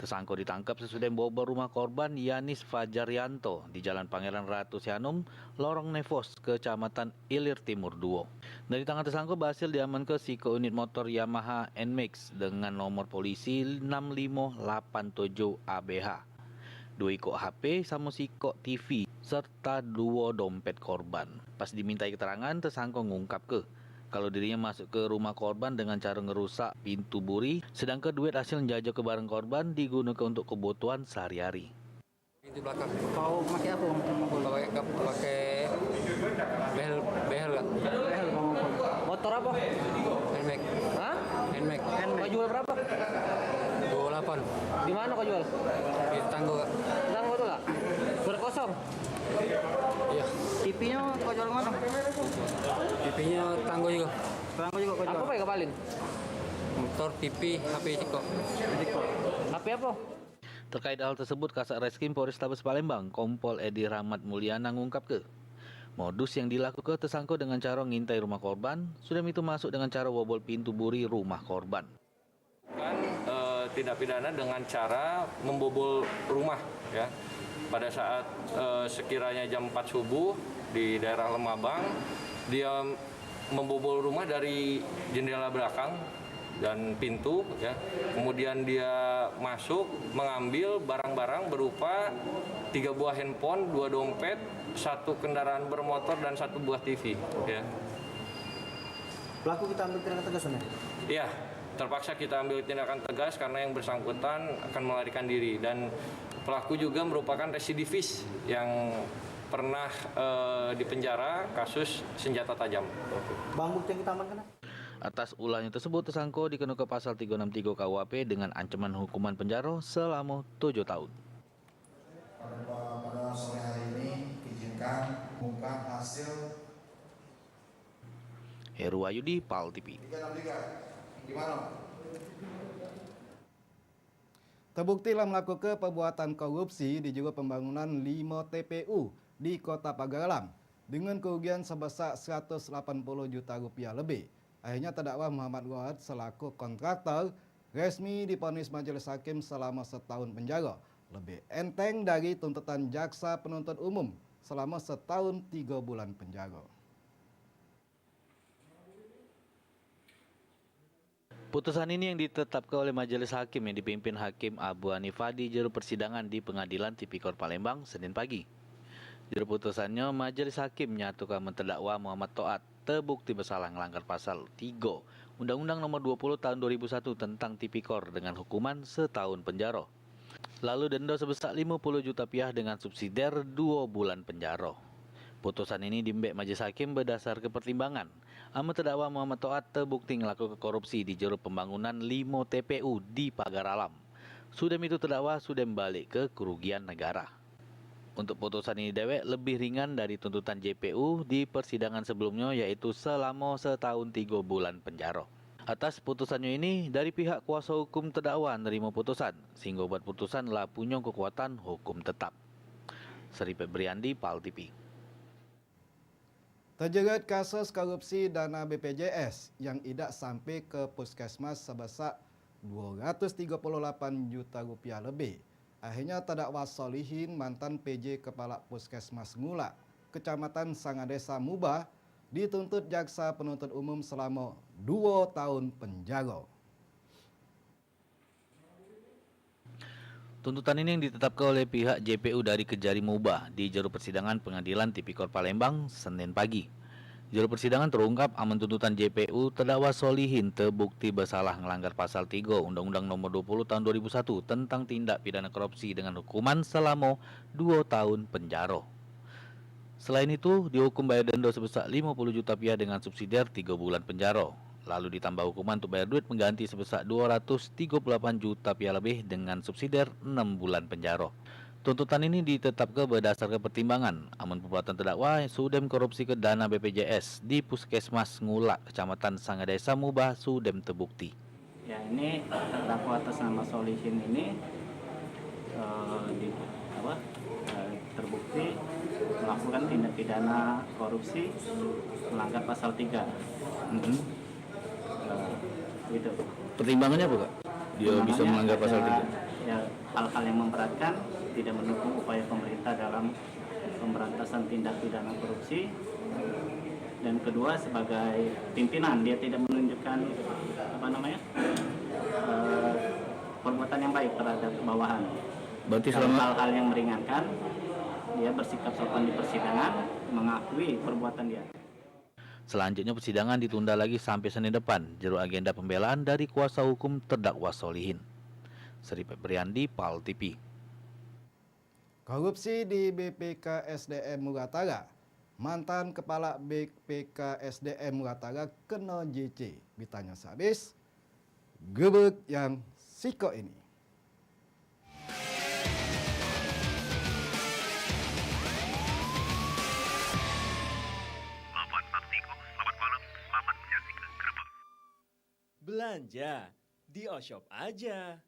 Speaker 20: Tersangka ditangkap sesudah bobol rumah korban Yanis Fajaryanto di Jalan Pangeran Ratu Sianum, Lorong Nevos, Kecamatan Ilir Timur 2. Dari tangan tersangka berhasil diamankan siko unit motor Yamaha NMAX dengan nomor polisi 6587 ABH. 2 ikut HP sama sikok TV serta 2 dompet korban. Pas dimintai keterangan, tersangka ngungkap kalau dirinya masuk ke rumah korban dengan cara ngerusak pintu buri, sedangkan duit hasil menjajah ke barang korban digunakan untuk kebutuhan sehari-hari.
Speaker 5: Di belakang.
Speaker 22: Kau pakai apa?
Speaker 5: Pakai behel nggak?
Speaker 22: Behel kamu apa?
Speaker 2: Motor apa?
Speaker 5: Nmax.
Speaker 2: Hah?
Speaker 5: Nmax.
Speaker 2: Kau jual berapa?
Speaker 5: 28.
Speaker 2: Di mana kau jual?
Speaker 5: Di Tanggo.
Speaker 2: Tanggo tuh nggak? Surat kosong?
Speaker 5: Iya.
Speaker 2: TV-nya kau jual mana?
Speaker 5: TV-nya Tanggo juga.
Speaker 2: Tanggo juga kau jual? Apa yang kepalin?
Speaker 5: Motor, TV, HP Ciko.
Speaker 2: HP apa?
Speaker 20: Terkait hal tersebut, Kasat Reskrim Polrestabes Palembang, Kompol Edi Rahmat Mulyana ngungkap modus yang dilakukan tersangka dengan cara ngintai rumah korban, sudah itu masuk dengan cara bobol pintu buri rumah korban.
Speaker 5: Tindak pidana dengan cara membobol rumah, ya. Pada saat sekiranya jam 4 subuh di daerah Lemabang, dia membobol rumah dari jendela belakang dan pintu, ya. Kemudian dia masuk mengambil barang-barang berupa 3 buah handphone, 2 dompet, 1 kendaraan bermotor dan 1 buah TV, ya.
Speaker 22: Pelaku kita ambil tindakan tegas, ya?
Speaker 5: Iya, terpaksa kita ambil tindakan tegas karena yang bersangkutan akan melarikan diri, dan pelaku juga merupakan residivis yang pernah dipenjara kasus senjata tajam.
Speaker 10: Bang, bukti yang kita amankan?
Speaker 20: Atas ulahnya tersebut, tersangka dikenakan pasal 363 KUHP dengan ancaman hukuman penjara selama 7 tahun.
Speaker 8: Pada sore hari ini izinkan mengumumkan hasil
Speaker 20: Heru Ayudi, PAL TV.
Speaker 8: 363. Gimana?
Speaker 19: Terbukti telah melakukan perbuatan korupsi di Juru Pembangunan 5 TPU di Kota Pagalang dengan kerugian sebesar 180 juta rupiah lebih. Akhirnya terdakwa Muhammad Wahid selaku kontraktor resmi divonis majelis hakim selama setahun penjara. Lebih enteng dari tuntutan jaksa penuntut umum selama setahun 3 bulan penjara.
Speaker 20: Putusan ini yang ditetapkan oleh majelis hakim yang dipimpin Hakim Abu Hanifah di juru persidangan di Pengadilan Tipikor Palembang Senin pagi. Juru putusannya, majelis hakim menyatakan terdakwa Muhammad Toat terbukti bersalah melanggar pasal 3 Undang-Undang Nomor 20 Tahun 2001 tentang Tipikor dengan hukuman setahun penjara. Lalu denda sebesar 50 juta rupiah dengan subsidiar 2 bulan penjara. Putusan ini diambil majelis hakim berdasar kepertimbangan amat terdakwa Muhammad Toat terbukti melakukan korupsi di Juru Pembangunan 5 TPU di Pagar Alam. Sudah itu terdakwa sudah balik ke kerugian negara. Untuk putusan ini dewek lebih ringan dari tuntutan JPU di persidangan sebelumnya, yaitu selama setahun 3 bulan penjara. Atas putusannya ini, dari pihak kuasa hukum terdakwa menerima putusan, sehingga buat putusan lah punya kekuatan hukum tetap. Seripet Briandi, PAL TV.
Speaker 19: Terjerat kasus korupsi dana BPJS yang tidak sampai ke puskesmas sebesar 238 juta rupiah lebih. Akhirnya terdakwa Solihin, mantan PJ Kepala Puskesmas Ngula, Kecamatan Sangadesa Mubah, dituntut jaksa penuntut umum selama 2 tahun penjara.
Speaker 20: Tuntutan ini yang ditetapkan oleh pihak JPU dari Kejari Mubah di juru persidangan Pengadilan Tipikor Palembang Senin pagi. Juru persidangan terungkap aman tuntutan JPU terdakwa Solihin terbukti bersalah melanggar pasal 3 Undang-Undang Nomor 20 Tahun 2001 tentang tindak pidana korupsi dengan hukuman selama 2 tahun penjara. Selain itu, dihukum bayar denda sebesar 50 juta rupiah dengan subsidiar 3 bulan penjara. Lalu ditambah hukuman untuk bayar duit pengganti sebesar 238 juta rupiah lebih dengan subsidiar 6 bulan penjara. Tuntutan ini ditetapkan berdasarkan pertimbangan amun perbuatan terdakwa sudem korupsi ke dana BPJS di Puskesmas Ngula, Kecamatan Sangadesa Mubah sudem terbukti.
Speaker 11: Ya, ini terdakwa atas nama Solihin ini terbukti melakukan tindak pidana korupsi melanggar pasal 3. Gitu.
Speaker 20: Pertimbangannya apa, Kak? Dia bisa melanggar pasal 3.
Speaker 11: Ya, hal-hal yang memberatkan, tidak mendukung upaya pemerintah dalam pemberantasan tindak pidana korupsi. Dan kedua, sebagai pimpinan dia tidak menunjukkan perbuatan yang baik terhadap bawahan.
Speaker 20: Berarti
Speaker 11: selama hal-hal yang meringankan, dia bersikap sopan di persidangan, mengakui perbuatan dia.
Speaker 20: Selanjutnya persidangan ditunda lagi sampai Senin depan, juru agenda pembelaan dari kuasa hukum terdakwa Solihin. Seripet Briandi, PAL TV.
Speaker 19: Korupsi di BPKSDM Muratara. Mantan Kepala BPKSDM Muratara kena JC. Ditanya sehabis, gebek yang siko ini.
Speaker 13: Belanja di Oshop aja.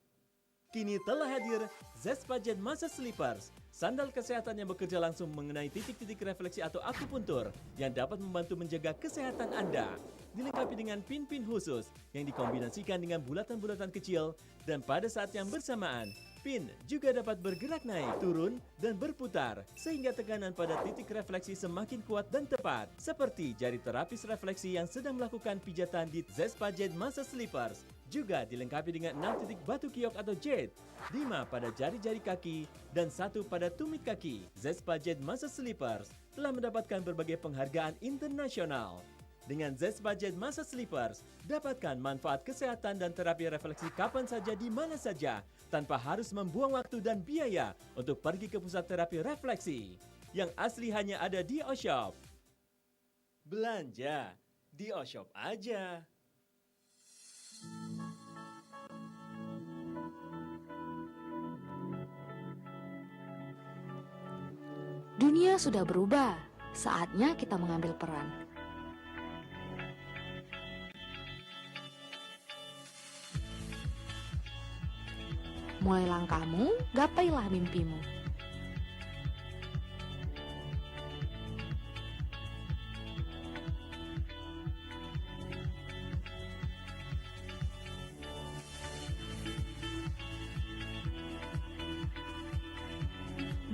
Speaker 13: Kini telah hadir Zespajet Masa Slippers, sandal kesehatan yang bekerja langsung mengenai titik-titik refleksi atau akupuntur yang dapat membantu menjaga kesehatan Anda. Dilengkapi dengan pin-pin khusus yang dikombinasikan dengan bulatan-bulatan kecil dan pada saat yang bersamaan, pin juga dapat bergerak naik, turun, dan berputar sehingga tekanan pada titik refleksi semakin kuat dan tepat. Seperti jari terapis refleksi yang sedang melakukan pijatan di Zespajet Masa Slippers. Juga dilengkapi dengan 6 titik batu kiok atau jade, 5 pada jari-jari kaki, dan 1 pada tumit kaki. Zespajet Masa Slippers telah mendapatkan berbagai penghargaan internasional. Dengan Zespajet Masa Slippers, dapatkan manfaat kesehatan dan terapi refleksi kapan saja di mana saja, tanpa harus membuang waktu dan biaya untuk pergi ke pusat terapi refleksi. yang asli hanya ada di O-Shop. Belanja di O-Shop aja.
Speaker 14: Dunia sudah berubah, saatnya kita mengambil peran. Mulai langkahmu, gapailah mimpimu.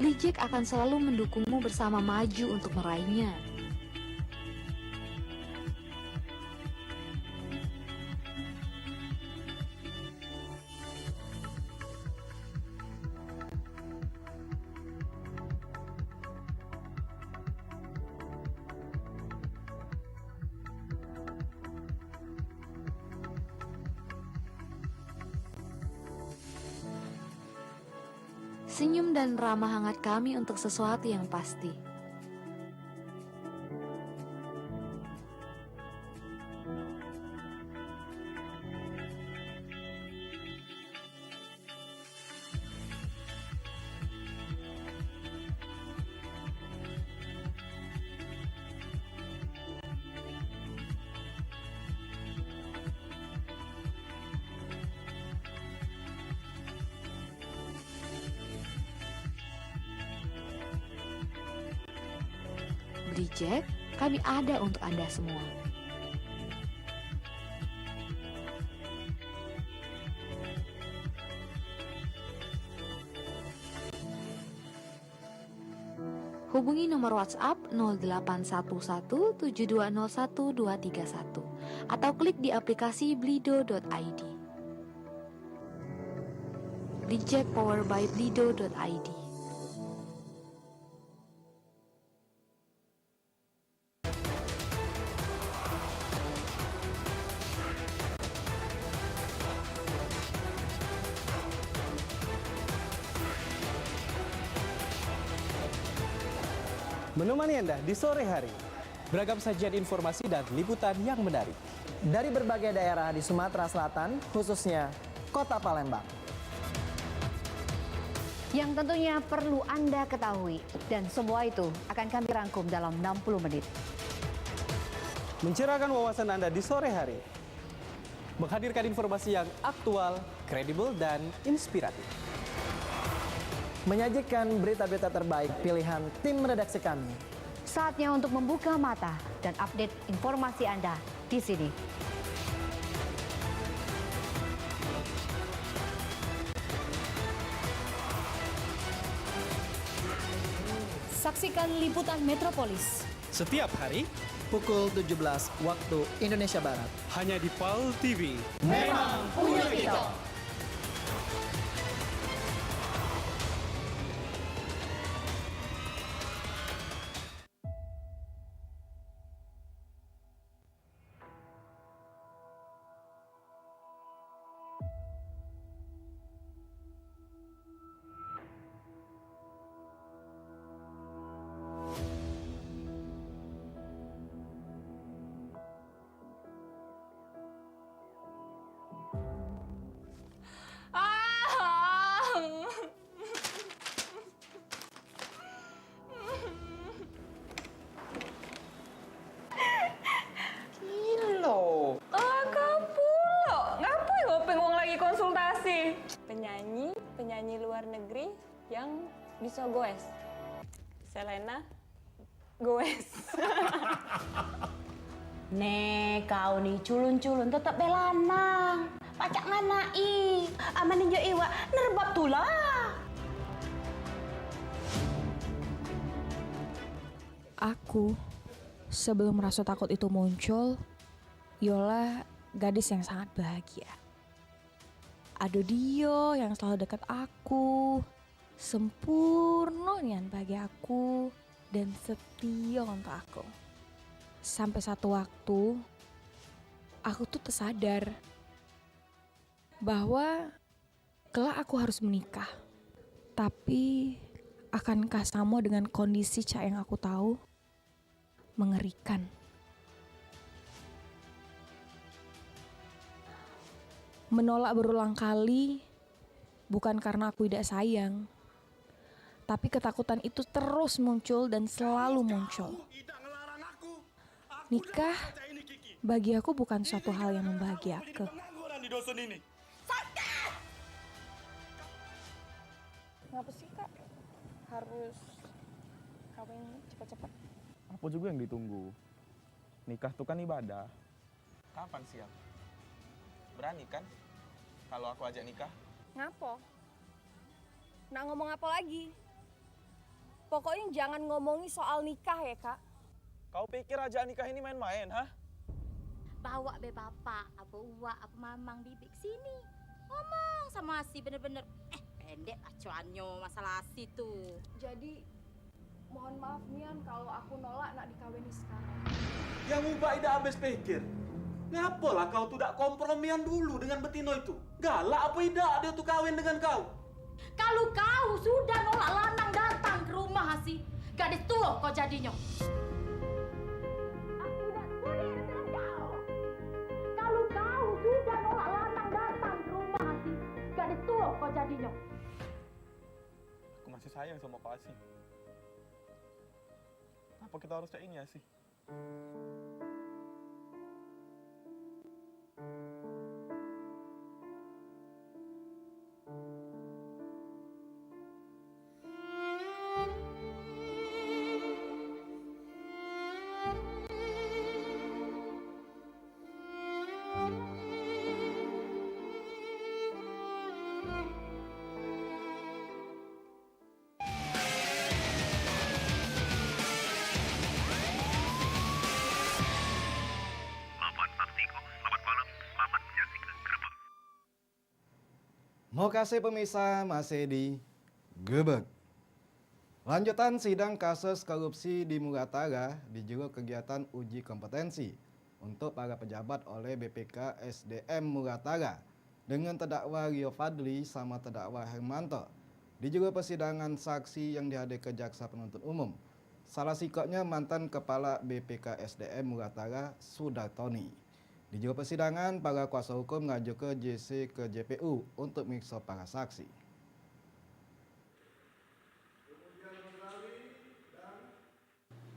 Speaker 14: Blijek akan selalu mendukungmu bersama maju untuk meraihnya. Senyum dan ramah hangat kami untuk sesuatu yang pasti. Blijek, kami ada untuk Anda semua. Hubungi nomor WhatsApp 081172012231 atau klik di aplikasi blido.id. Blijek powered by blido.id.
Speaker 18: Menemani Anda di sore hari, beragam sajian informasi dan liputan yang menarik.
Speaker 23: Dari berbagai daerah di Sumatera Selatan, khususnya Kota Palembang.
Speaker 24: Yang tentunya perlu Anda ketahui, dan semua itu akan kami rangkum dalam 60 menit.
Speaker 18: Mencerahkan wawasan Anda di sore hari. Menghadirkan informasi yang aktual, kredibel, dan inspiratif.
Speaker 23: Menyajikan berita-berita terbaik pilihan tim redaksi kami.
Speaker 24: Saatnya untuk membuka mata dan update informasi Anda di sini.
Speaker 25: Saksikan liputan Metropolis
Speaker 18: setiap hari
Speaker 23: pukul 17 waktu Indonesia Barat.
Speaker 18: Hanya di PAL TV.
Speaker 25: Memang punya kita.
Speaker 3: Penyanyi luar negeri yang bisa goes. Selena goes.
Speaker 25: Kau nih culun-culun tetap belanang. Pacak nganai. Amanin jo iwa nerbab tulah.
Speaker 2: Aku, sebelum rasa takut itu muncul, Yola gadis yang sangat bahagia. Ada dia yang selalu dekat aku, sempurna nian bagi aku, dan setia untuk aku. Sampai satu waktu, aku tuh tersadar bahwa kelak aku harus menikah. Tapi
Speaker 4: Akankah sama dengan kondisi Cak yang aku tahu? Mengerikan. Menolak berulang kali bukan karena aku tidak sayang, tapi ketakutan itu terus muncul dan selalu muncul. Nikah bagi aku bukan suatu hal yang membahagiakan.
Speaker 3: Ngapa sih Kak harus kawin cepat-cepat?
Speaker 6: Apa juga yang ditunggu? Nikah tuh kan ibadah. Kapan siap? Berani kan? Kalau aku ajak nikah?
Speaker 3: Ngapo? Nak ngomong apa lagi? Pokoknya jangan ngomongi soal nikah ya Kak.
Speaker 6: Kau pikir ajak nikah ini main-main, hah?
Speaker 25: Bawa be bapak, apa uak, apa mamang bibik sini. Ngomong sama si bener-bener. Pendek acuannya masalah si tuh.
Speaker 4: Jadi mohon maaf Mian kalau aku nolak nak dikawini sekarang.
Speaker 15: Yang ubah ida habis pikir. Ngapalah kau tuh tak kompromian dulu dengan betino itu? Galak apa tidak dia tuh kawin dengan kau?
Speaker 25: Kalau kau sudah nolak lanang datang ke rumah sih, gadis tua kau jadinya. Aku tidak sudi dengan kau. Kalau kau sudah nolak lanang datang ke rumah sih, gadis tua kau jadinya.
Speaker 6: Aku masih sayang sama Pak Asi. Apa kita harus cek ini ya sih?
Speaker 19: Mau kasih pemirsa masih di Gebek. Lanjutan sidang kasus korupsi di Muratara di juru kegiatan uji kompetensi untuk para pejabat oleh BPK SDM Muratara dengan terdakwa Rio Fadli sama terdakwa Hermanto. Di juru persidangan saksi yang dihadirkan jaksa penuntut umum. Salah sikapnya mantan kepala BPK SDM Muratara Sudartoni. Di juru persidangan, para kuasa hukum mengajuk ke JC ke JPU untuk meriksa para saksi.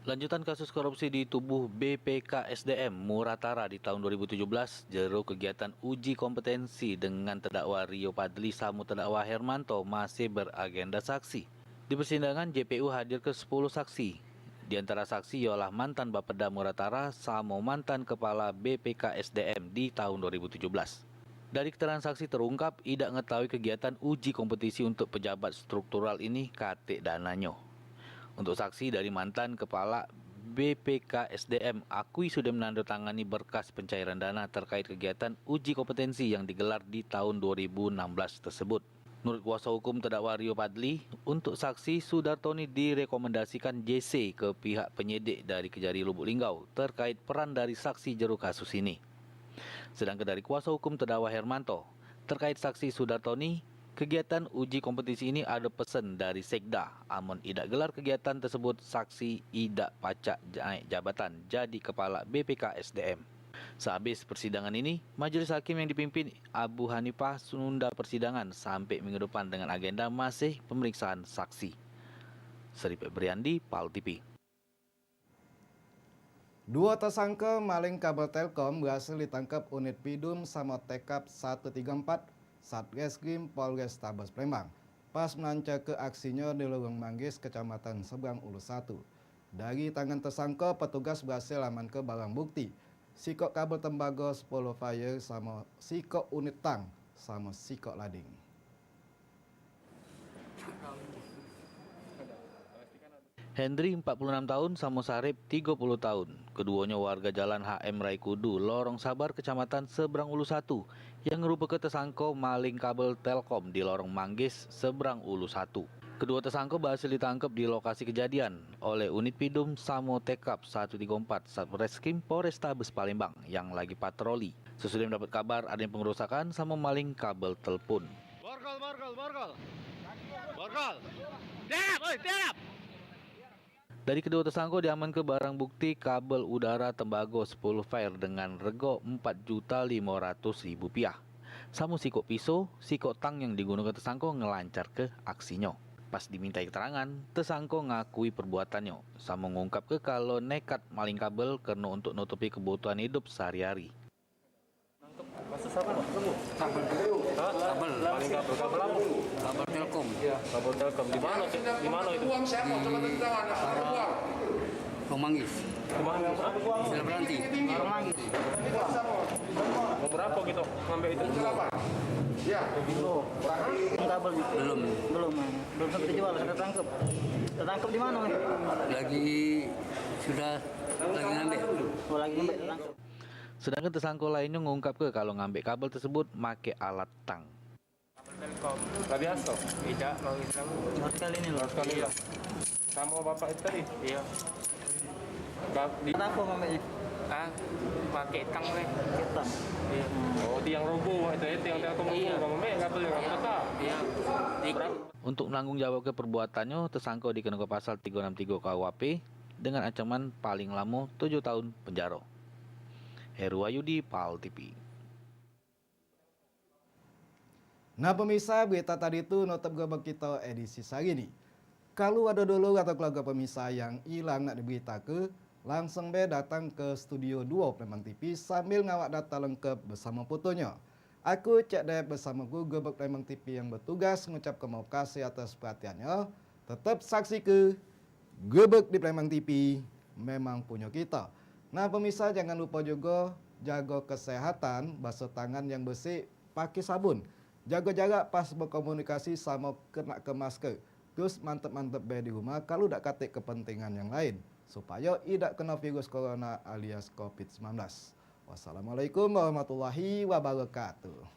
Speaker 20: Lanjutan kasus korupsi di tubuh BPK SDM Muratara di tahun 2017, jero kegiatan uji kompetensi dengan terdakwa Rio Fadli sama terdakwa Hermanto masih beragenda saksi. Di persidangan, JPU hadir ke 10 saksi. Di antara saksi ialah mantan Bapeda Muratara sama mantan kepala BPK SDM di tahun 2017. Dari keterangan saksi terungkap tidak mengetahui kegiatan uji kompetisi untuk pejabat struktural ini katik dananya. Untuk saksi dari mantan kepala BPK SDM akui sudah menandatangani berkas pencairan dana terkait kegiatan uji kompetensi yang digelar di tahun 2016 tersebut. Menurut kuasa hukum terdakwa Rio Fadli, untuk saksi Sudartoni direkomendasikan JC ke pihak penyidik dari Kejari Lubuk Linggau terkait peran dari saksi jero kasus ini. Sedangkan dari kuasa hukum terdakwa Hermanto, terkait saksi Sudartoni, kegiatan uji kompetisi ini ada pesan dari Sekda, amun idak gelar kegiatan tersebut saksi idak pacak naik jabatan jadi kepala BPK SDM. Sehabis persidangan ini, majelis hakim yang dipimpin Abu Hanifah menunda persidangan sampai minggu depan dengan agenda masih pemeriksaan saksi. Seripet Briandi, PAL TV.
Speaker 19: Dua tersangka maling kabel Telkom berhasil ditangkap unit Pidum sama Tekap 134 Satreskrim Polrestabes Palembang pas melancar ke aksinya di Lorong Manggis, Kecamatan Seberang Ulus 1. Dari tangan tersangka, petugas berhasil amankan barang bukti, sikok kabel tembaga 10 fire sama sikok unit tang sama sikok lading.
Speaker 20: Hendri 46 tahun sama Sarip 30 tahun. Keduanya warga Jalan HM Raikudu, Lorong Sabar, Kecamatan Seberang Ulu 1 yang merupakan tersangka maling kabel Telkom di Lorong Manggis, Seberang Ulu 1. Kedua tersangka berhasil ditangkap di lokasi kejadian oleh unit Pidum Samo Tekap 134 Satreskrim Polrestabes Palembang yang lagi patroli. Sesudah mendapat kabar adanya pengerusakan sama maling kabel telepon.
Speaker 17: Borgol.
Speaker 20: Dari kedua tersangka diamankan barang bukti kabel udara tembago 10 fire dengan rego Rp4.500.000. Samu sikok pisau, sikok tang yang digunakan tersangka ngelancar ke aksinya. Pas dimintai keterangan, tersangka ngakui perbuatannya. Samu mengungkap ke kalau nekat maling kabel karena untuk nutupi kebutuhan hidup sehari-hari.
Speaker 5: Kasus apa? Kabel. Kabel. Maling kabel. Kabel apa? Kabel Telkom. Iya, kabel Telkom. Di mana? Di mana itu? Uang siapa? Pemanggis. Pemanggis. Sila Beranti. Pemanggis. Mau berapa gitu ngambil itu? Ya.
Speaker 23: Kabel belum sempat dijual, sudah tangkap. Tertangkap di mana?
Speaker 1: Lagi ngambil.
Speaker 23: Oh, lagi ngambil tertangkap.
Speaker 20: Sedangkan tersangka lainnya mengungkap ke kalau ngambil kabel tersebut make alat tang.
Speaker 5: Telkom. Gak biasa? Tidak, mau Islam.
Speaker 23: Sekali ini loh.
Speaker 5: Sekali lah. Sama bapak itu tadi? Iya.
Speaker 23: Kenapa ngambilnya?
Speaker 5: Pakai tang nih.
Speaker 23: Tang.
Speaker 5: Iya. Oh, tiang roboh itu yang Telkom roboh. Kamu ambil kabel yang kota. Iya.
Speaker 20: Untuk menanggung jawab ke perbuatannya, tersangka dikenakan pasal 363 KUHP dengan ancaman paling lama 7 tahun penjara. Heru Wayudi, PAL TV.
Speaker 19: Nah pemirsa, berita tadi itu notep gabak kita edisi hari ini. Kalau ada dulu atau keluarga pemirsa yang hilang nak diberitakan, langsung datang ke studio 2 Palembang TV sambil ngawak data lengkap bersama fotonya. Aku Cek Dep bersama gabak Palembang TV yang bertugas mengucap terima kasih atas perhatiannya. Tetap saksi ke gabak di Palembang TV, memang punya kita. Nah pemirsa, jangan lupa juga jaga kesehatan, basuh tangan yang bersih, pakai sabun. Jaga jarak pas berkomunikasi sama kena ke masker. Terus mantep-mantep di rumah kalau tak katik kepentingan yang lain. Supaya tidak kena virus corona alias COVID-19. Wassalamualaikum warahmatullahi wabarakatuh.